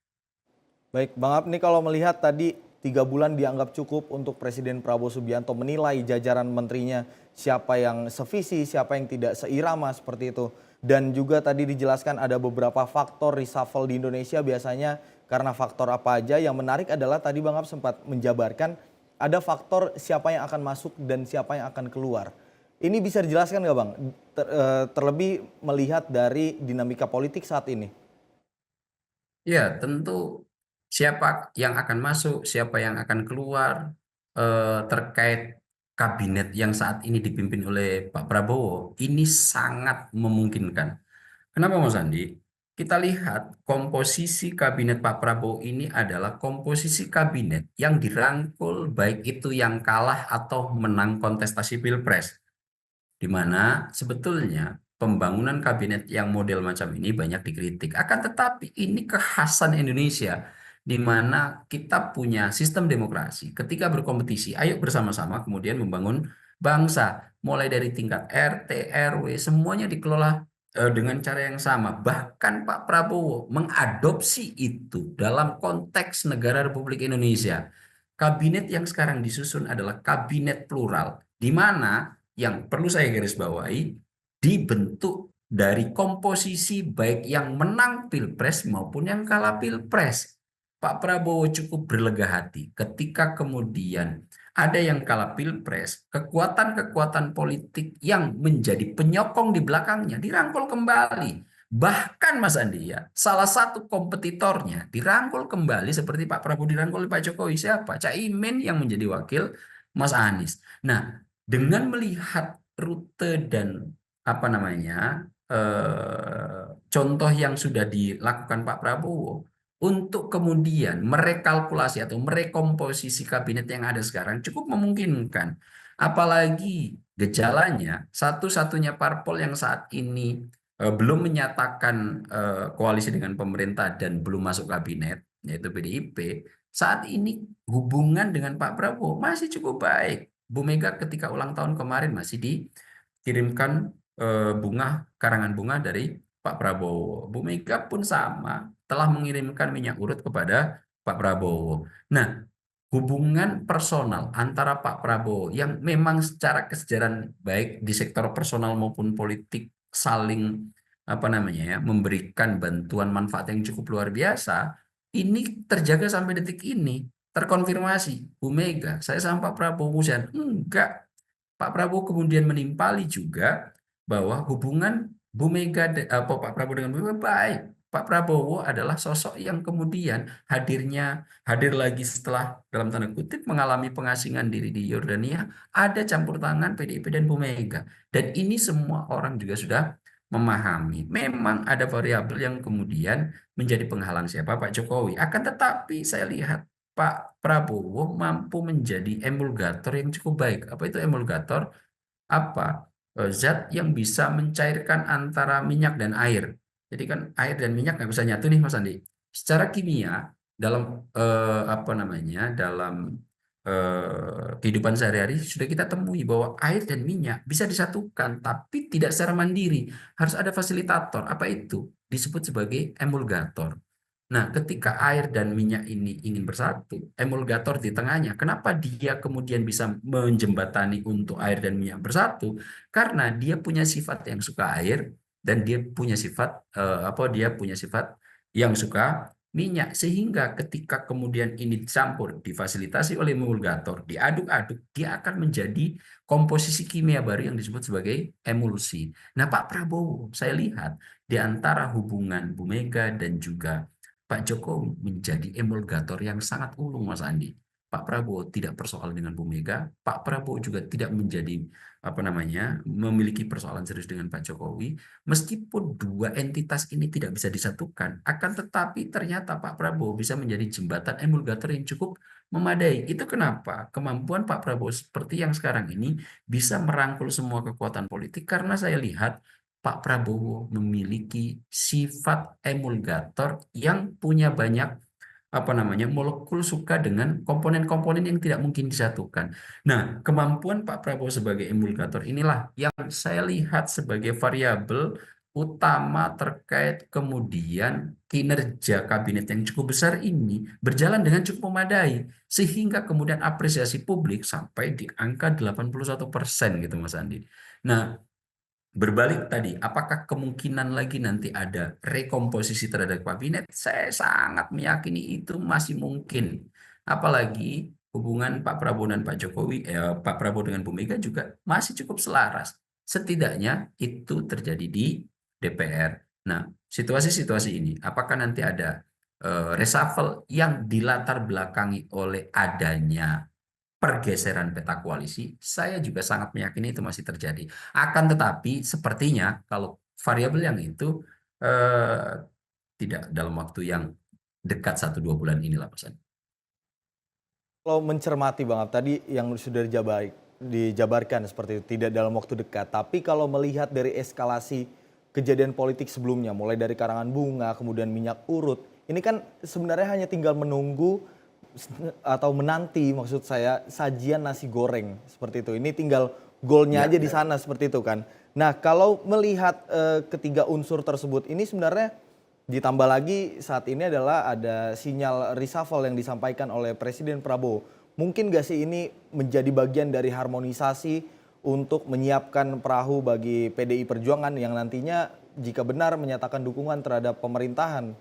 Baik, Bang Apni, kalau melihat tadi 3 bulan dianggap cukup untuk Presiden Prabowo Subianto menilai jajaran menterinya siapa yang sevisi, siapa yang tidak seirama seperti itu. Dan juga tadi dijelaskan ada beberapa faktor reshuffle di Indonesia biasanya karena faktor apa aja. Yang menarik adalah tadi Bang Ap sempat menjabarkan ada faktor siapa yang akan masuk dan siapa yang akan keluar. Ini bisa dijelaskan nggak Bang? Terlebih melihat dari dinamika politik saat ini. Ya, tentu siapa yang akan masuk, siapa yang akan keluar terkait kabinet yang saat ini dipimpin oleh Pak Prabowo, ini sangat memungkinkan. Kenapa Mas Andi? Kita lihat komposisi kabinet Pak Prabowo ini adalah komposisi kabinet yang dirangkul baik itu yang kalah atau menang kontestasi Pilpres. Di mana sebetulnya pembangunan kabinet yang model macam ini banyak dikritik. Akan tetapi ini kekhasan Indonesia, di mana kita punya sistem demokrasi. Ketika berkompetisi, ayo bersama-sama kemudian membangun bangsa. Mulai dari tingkat RT, RW, semuanya dikelola dengan cara yang sama. Bahkan Pak Prabowo mengadopsi itu dalam konteks negara Republik Indonesia. Kabinet yang sekarang disusun adalah kabinet plural, di mana yang perlu saya garis bawahi dibentuk dari komposisi baik yang menang Pilpres maupun yang kalah Pilpres. Pak Prabowo cukup berlega hati ketika kemudian ada yang kalah Pilpres, kekuatan-kekuatan politik yang menjadi penyokong di belakangnya dirangkul kembali. Bahkan Mas Andi ya, salah satu kompetitornya dirangkul kembali seperti Pak Prabowo dirangkul oleh Pak Jokowi. Siapa? Caimin yang menjadi wakil Mas Anies. Nah, dengan melihat rute dan apa namanya contoh yang sudah dilakukan Pak Prabowo untuk kemudian merekalkulasi atau merekomposisi kabinet yang ada sekarang cukup memungkinkan. Apalagi gejalanya satu-satunya parpol yang saat ini belum menyatakan koalisi dengan pemerintah dan belum masuk kabinet, yaitu PDIP, saat ini hubungan dengan Pak Prabowo masih cukup baik. Bu Mega ketika ulang tahun kemarin masih dikirimkan karangan bunga dari Pak Prabowo. Bu Mega pun sama, telah mengirimkan minyak urut kepada Pak Prabowo. Nah, hubungan personal antara Pak Prabowo yang memang secara kesejarahan baik di sektor personal maupun politik saling apa namanya ya, memberikan bantuan manfaat yang cukup luar biasa, ini terjaga sampai detik ini. Terkonfirmasi, Bu Mega, saya sama Pak Prabowo dan enggak. Pak Prabowo kemudian menimpali juga bahwa hubungan Bu Mega Pak Prabowo dengan Bu Mega baik. Pak Prabowo adalah sosok yang kemudian hadir lagi setelah dalam tanda kutip mengalami pengasingan diri di Yordania, ada campur tangan PDIP dan Bu Mega. Dan ini semua orang juga sudah memahami. Memang ada variabel yang kemudian menjadi penghalang siapa Pak Jokowi. Akan tetapi saya lihat Pak Prabowo mampu menjadi emulgator yang cukup baik. Apa itu emulgator? Apa? Zat yang bisa mencairkan antara minyak dan air. Jadi kan air dan minyak nggak bisa nyatu nih Mas Andi. Secara kimia dalam apa namanya dalam kehidupan sehari-hari sudah kita temui bahwa air dan minyak bisa disatukan, tapi tidak secara mandiri. Harus ada fasilitator. Apa itu? Disebut sebagai emulgator. Nah, ketika air dan minyak ini ingin bersatu, emulgator di tengahnya, kenapa dia kemudian bisa menjembatani untuk air dan minyak bersatu? Karena dia punya sifat yang suka air dan dia punya sifat dia punya sifat yang suka minyak, sehingga ketika kemudian ini dicampur, difasilitasi oleh emulgator, diaduk-aduk, dia akan menjadi komposisi kimia baru yang disebut sebagai emulsi. Nah, Pak Prabowo, saya lihat di antara hubungan Bu Mega dan juga Pak Jokowi menjadi emulgator yang sangat ulung, Mas Andi. Pak Prabowo tidak persoalan dengan Bu Mega, Pak Prabowo juga tidak menjadi memiliki persoalan serius dengan Pak Jokowi. Meskipun dua entitas ini tidak bisa disatukan, akan tetapi ternyata Pak Prabowo bisa menjadi jembatan emulgator yang cukup memadai. Itu kenapa kemampuan Pak Prabowo seperti yang sekarang ini bisa merangkul semua kekuatan politik, karena saya lihat Pak Prabowo memiliki sifat emulgator yang punya banyak molekul suka dengan komponen-komponen yang tidak mungkin disatukan. Nah, kemampuan Pak Prabowo sebagai emulgator inilah yang saya lihat sebagai variabel utama terkait kemudian kinerja kabinet yang cukup besar ini berjalan dengan cukup memadai, sehingga kemudian apresiasi publik sampai di angka 81% gitu Mas Andi. Nah, berbalik tadi, apakah kemungkinan lagi nanti ada rekomposisi terhadap kabinet? Saya sangat meyakini itu masih mungkin. Apalagi hubungan Pak Prabowo dan Pak Jokowi, Pak Prabowo dengan Bu Mega juga masih cukup selaras. Setidaknya itu terjadi di DPR. Nah, situasi-situasi ini, apakah nanti ada reshuffle yang dilatar belakangi oleh adanya pergeseran peta koalisi, saya juga sangat meyakini itu masih terjadi. Akan tetapi sepertinya kalau variabel yang itu tidak dalam waktu yang dekat 1-2 bulan inilah Mas Andi. Kalau mencermati Bang Ab, tadi yang sudah dijabarkan seperti itu, tidak dalam waktu dekat. Tapi kalau melihat dari eskalasi kejadian politik sebelumnya, mulai dari karangan bunga, kemudian minyak urut, ini kan sebenarnya hanya tinggal menunggu atau menanti, maksud saya, sajian nasi goreng seperti itu. Ini tinggal golnya aja di sana seperti itu kan. Nah, kalau melihat ketiga unsur tersebut ini sebenarnya ditambah lagi saat ini adalah ada sinyal reshuffle yang disampaikan oleh Presiden Prabowo. Mungkin gak sih ini menjadi bagian dari harmonisasi untuk menyiapkan perahu bagi PDI Perjuangan yang nantinya jika benar menyatakan dukungan terhadap pemerintahan?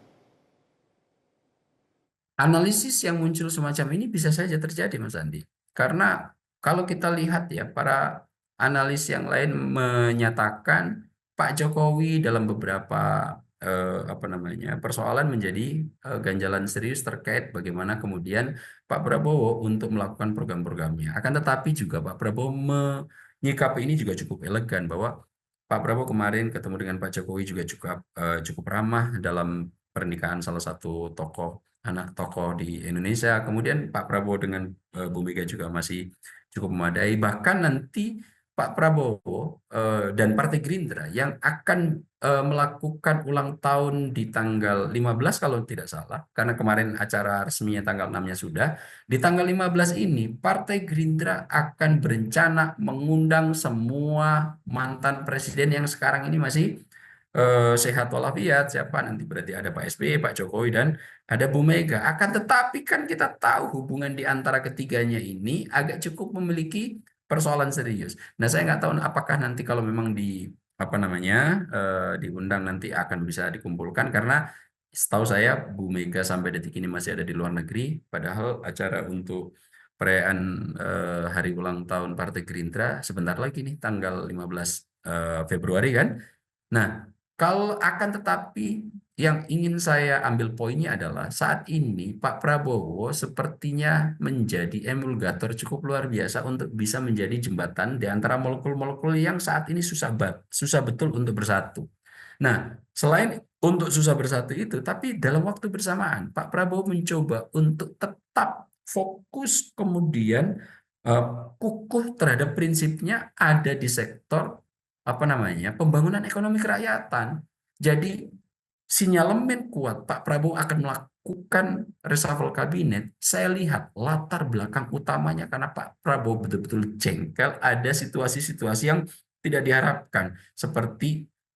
Analisis yang muncul semacam ini bisa saja terjadi, Mas Andi. Karena kalau kita lihat ya, para analis yang lain menyatakan Pak Jokowi dalam beberapa persoalan menjadi ganjalan serius terkait bagaimana kemudian Pak Prabowo untuk melakukan program-programnya. Akan tetapi juga Pak Prabowo nyikapi ini juga cukup elegan bahwa Pak Prabowo kemarin ketemu dengan Pak Jokowi juga cukup ramah dalam pernikahan salah satu anak tokoh di Indonesia. Kemudian Pak Prabowo dengan Bu Mega juga masih cukup memadai. Bahkan nanti Pak Prabowo dan Partai Gerindra yang akan melakukan ulang tahun di tanggal 15 kalau tidak salah, karena kemarin acara resminya tanggal 6-nya sudah. Di tanggal 15 ini, Partai Gerindra akan berencana mengundang semua mantan presiden yang sekarang ini masih sehat walafiat. Siapa nanti berarti ada Pak SBY, Pak Jokowi, dan ada Bu Mega. Akan tetapi kan kita tahu hubungan di antara ketiganya ini agak cukup memiliki persoalan serius. Nah, saya nggak tahu apakah nanti kalau memang diundang nanti akan bisa dikumpulkan, karena setahu saya Bu Mega sampai detik ini masih ada di luar negeri, padahal acara untuk perayaan hari ulang tahun Partai Gerindra sebentar lagi nih tanggal 15 Februari kan. Nah, kalau akan tetapi yang ingin saya ambil poinnya adalah saat ini Pak Prabowo sepertinya menjadi emulgator cukup luar biasa untuk bisa menjadi jembatan di antara molekul-molekul yang saat ini susah betul untuk bersatu. Nah, selain untuk susah bersatu itu, tapi dalam waktu bersamaan Pak Prabowo mencoba untuk tetap fokus, kemudian kukuh terhadap prinsipnya ada di sektor pembangunan ekonomi kerakyatan. Jadi sinyalemen kuat Pak Prabowo akan melakukan reshuffle kabinet. Saya lihat latar belakang utamanya karena Pak Prabowo betul-betul jengkel ada situasi-situasi yang tidak diharapkan,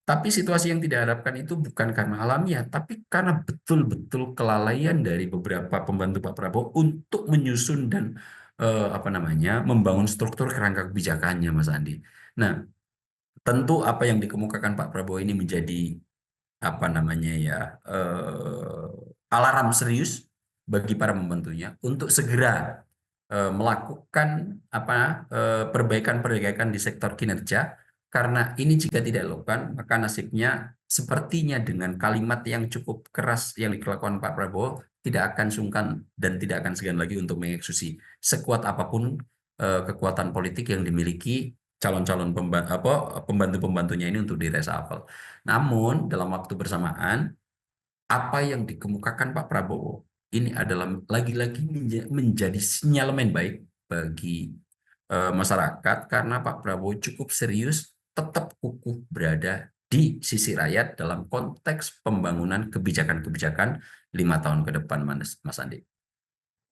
tapi situasi yang tidak diharapkan itu bukan karena alamiah, tapi karena betul-betul kelalaian dari beberapa pembantu Pak Prabowo untuk menyusun dan membangun struktur kerangka kebijakannya, Mas Andi. Nah, tentu apa yang dikemukakan Pak Prabowo ini menjadi alarm serius bagi para pembantunya untuk segera melakukan perbaikan-perbaikan di sektor kinerja, karena ini jika tidak dilakukan maka nasibnya sepertinya dengan kalimat yang cukup keras yang dilakukan Pak Prabowo tidak akan sungkan dan tidak akan segan lagi untuk mengeksekusi sekuat apapun kekuatan politik yang dimiliki calon-calon pembantu-pembantunya ini untuk di-reshuffle. Namun dalam waktu bersamaan apa yang dikemukakan Pak Prabowo ini adalah lagi-lagi menjadi sinyalemen baik bagi masyarakat, karena Pak Prabowo cukup serius tetap kukuh berada di sisi rakyat dalam konteks pembangunan kebijakan-kebijakan 5 tahun ke depan, Mas Andi.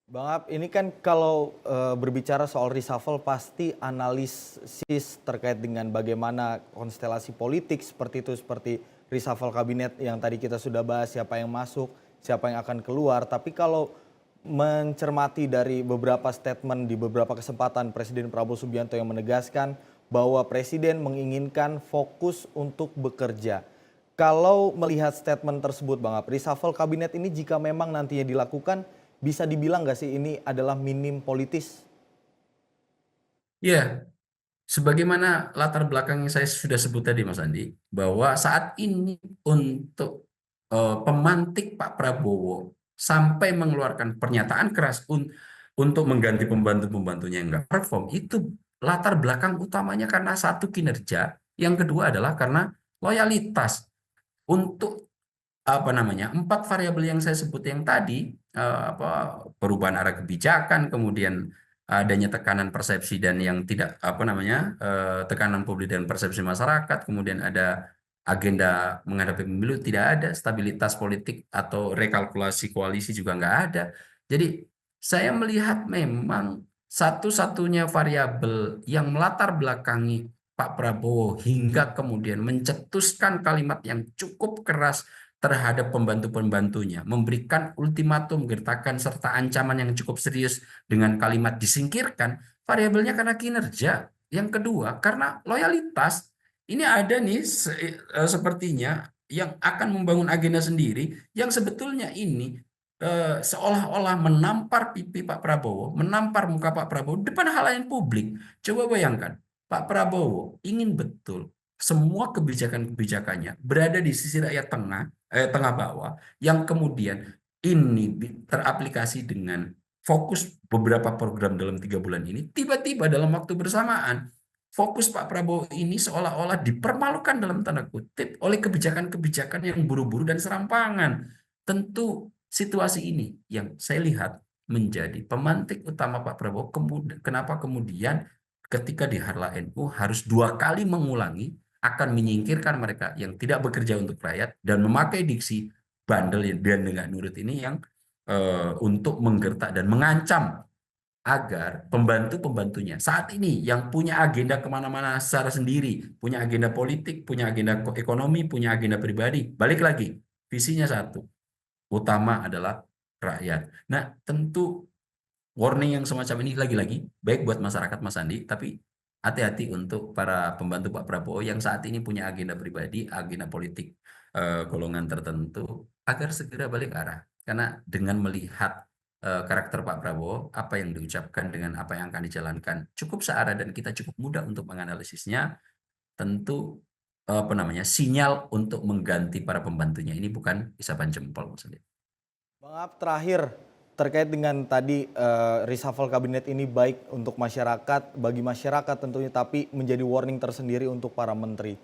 Bang Ab, ini kan kalau berbicara soal reshuffle pasti analisis terkait dengan bagaimana konstelasi politik seperti itu, seperti reshuffle kabinet yang tadi kita sudah bahas, siapa yang masuk, siapa yang akan keluar. Tapi kalau mencermati dari beberapa statement di beberapa kesempatan Presiden Prabowo Subianto yang menegaskan bahwa Presiden menginginkan fokus untuk bekerja. Kalau melihat statement tersebut Bang Ab, reshuffle kabinet ini jika memang nantinya dilakukan, bisa dibilang nggak sih ini adalah minim politis? Ya, sebagaimana latar belakang yang saya sudah sebut tadi, Mas Andi, bahwa saat ini untuk pemantik Pak Prabowo sampai mengeluarkan pernyataan keras untuk mengganti pembantu-pembantunya yang nggak perform, itu latar belakang utamanya karena satu kinerja, yang kedua adalah karena loyalitas. Untuk 4 variabel yang saya sebut yang tadi, perubahan arah kebijakan, kemudian adanya tekanan persepsi dan yang tidak tekanan publik dan persepsi masyarakat, kemudian ada agenda menghadapi pemilu, tidak ada stabilitas politik atau rekalkulasi koalisi juga nggak ada. Jadi saya melihat memang satu-satunya variabel yang melatar belakangi Pak Prabowo hingga kemudian mencetuskan kalimat yang cukup keras terhadap pembantu-pembantunya, memberikan ultimatum, gertakan, serta ancaman yang cukup serius dengan kalimat disingkirkan, variabelnya karena kinerja. Yang kedua, karena loyalitas. Ini ada nih sepertinya yang akan membangun agenda sendiri, yang sebetulnya ini seolah-olah menampar pipi Pak Prabowo, menampar muka Pak Prabowo depan halayak publik. Coba bayangkan, Pak Prabowo ingin betul semua kebijakan-kebijakannya berada di sisi rakyat tengah bawah, yang kemudian ini teraplikasi dengan fokus beberapa program dalam 3 bulan ini, tiba-tiba dalam waktu bersamaan fokus Pak Prabowo ini seolah-olah dipermalukan dalam tanda kutip oleh kebijakan-kebijakan yang buru-buru dan serampangan. Tentu situasi ini yang saya lihat menjadi pemantik utama Pak Prabowo. Kenapa kemudian ketika di Harla NU harus 2 kali mengulangi akan menyingkirkan mereka yang tidak bekerja untuk rakyat dan memakai diksi bandel dan nggak nurut ini yang untuk menggertak dan mengancam agar pembantu-pembantunya saat ini yang punya agenda kemana-mana secara sendiri, punya agenda politik, punya agenda ekonomi, punya agenda pribadi, balik lagi, visinya satu, utama adalah rakyat. Nah, tentu warning yang semacam ini lagi-lagi baik buat masyarakat Mas Andi, tapi hati-hati untuk para pembantu Pak Prabowo yang saat ini punya agenda pribadi, agenda politik golongan tertentu, agar segera balik arah. Karena dengan melihat karakter Pak Prabowo, apa yang diucapkan dengan apa yang akan dijalankan cukup searah dan kita cukup mudah untuk menganalisisnya, tentu sinyal untuk mengganti para pembantunya ini bukan isapan jempol, Mas Andi. Bang Ab, terakhir terkait dengan tadi reshuffle kabinet ini baik untuk masyarakat, bagi masyarakat tentunya, tapi menjadi warning tersendiri untuk para menteri.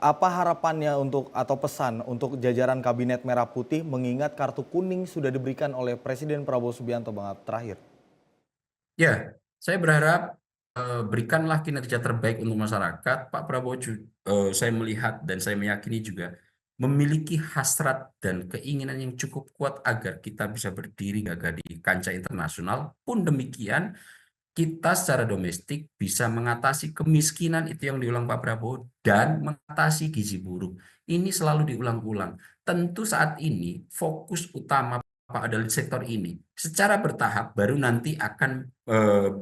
Apa harapannya atau pesan untuk jajaran kabinet merah putih mengingat kartu kuning sudah diberikan oleh Presiden Prabowo Subianto, Bang Ab, terakhir? Ya, saya berharap berikanlah kinerja terbaik untuk masyarakat. Pak Prabowo saya melihat dan saya meyakini juga memiliki hasrat dan keinginan yang cukup kuat agar kita bisa berdiri gagah di kancah internasional. Pun demikian, kita secara domestik bisa mengatasi kemiskinan, itu yang diulang Pak Prabowo, dan mengatasi gizi buruk. Ini selalu diulang-ulang. Tentu saat ini fokus utama Pak adalah di sektor ini. Secara bertahap baru nanti akan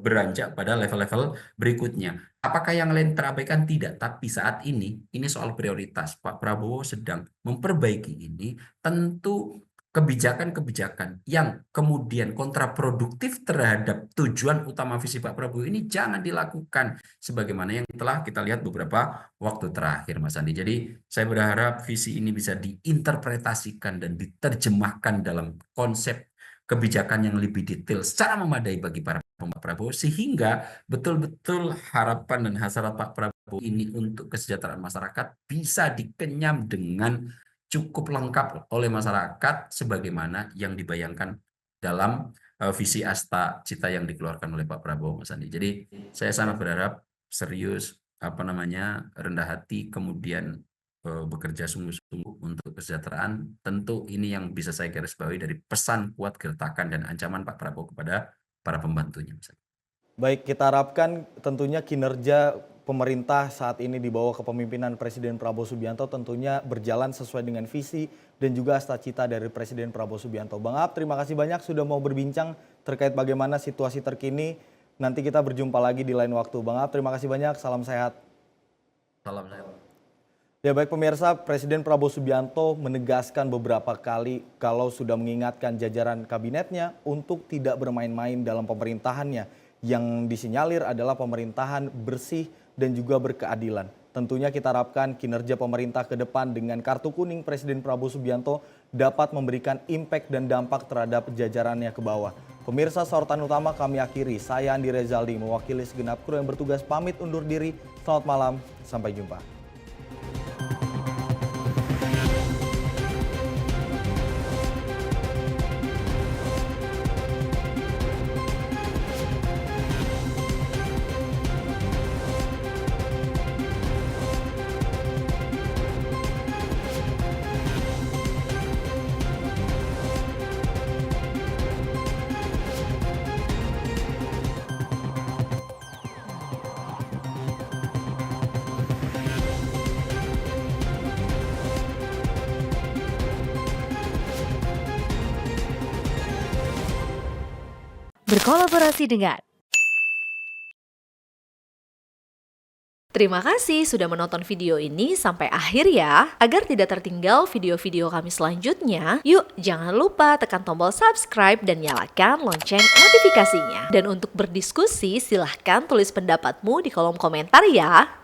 beranjak pada level-level berikutnya. Apakah yang lain terabaikan? Tidak. Tapi saat ini soal prioritas. Pak Prabowo sedang memperbaiki ini. Tentu kebijakan-kebijakan yang kemudian kontraproduktif terhadap tujuan utama visi Pak Prabowo ini jangan dilakukan sebagaimana yang telah kita lihat beberapa waktu terakhir, Mas Andi. Jadi saya berharap visi ini bisa diinterpretasikan dan diterjemahkan dalam konsep kebijakan yang lebih detail secara memadai bagi para Pak Prabowo, sehingga betul-betul harapan dan hasrat Pak Prabowo ini untuk kesejahteraan masyarakat bisa dikenyam dengan cukup lengkap oleh masyarakat sebagaimana yang dibayangkan dalam visi Asta Cita yang dikeluarkan oleh Pak Prabowo, Mas Andi. Jadi saya sangat berharap serius, rendah hati, kemudian bekerja sungguh-sungguh untuk kesejahteraan. Tentu ini yang bisa saya garis bawahi dari pesan kuat, gertakan, dan ancaman Pak Prabowo kepada para pembantunya, Mas Andi. Baik, kita harapkan tentunya kinerja pemerintah saat ini di bawah kepemimpinan Presiden Prabowo Subianto tentunya berjalan sesuai dengan visi dan juga cita-cita dari Presiden Prabowo Subianto. Bang Ab, terima kasih banyak sudah mau berbincang terkait bagaimana situasi terkini. Nanti kita berjumpa lagi di lain waktu. Bang Ab, terima kasih banyak. Salam sehat. Salam sehat. Ya baik pemirsa, Presiden Prabowo Subianto menegaskan beberapa kali kalau sudah mengingatkan jajaran kabinetnya untuk tidak bermain-main dalam pemerintahannya. Yang disinyalir adalah pemerintahan bersih dan juga berkeadilan. Tentunya kita harapkan kinerja pemerintah ke depan dengan kartu kuning Presiden Prabowo Subianto dapat memberikan impact dan dampak terhadap jajarannya ke bawah. Pemirsa, sorotan utama kami akhiri. Saya Andi Rezaldi mewakili segenap kru yang bertugas pamit undur diri. Selamat malam, sampai jumpa. Berkolaborasi dengan. Terima kasih sudah menonton video ini sampai akhir ya. Agar tidak tertinggal video-video kami selanjutnya, yuk jangan lupa tekan tombol subscribe dan nyalakan lonceng notifikasinya. Dan untuk berdiskusi silahkan tulis pendapatmu di kolom komentar ya.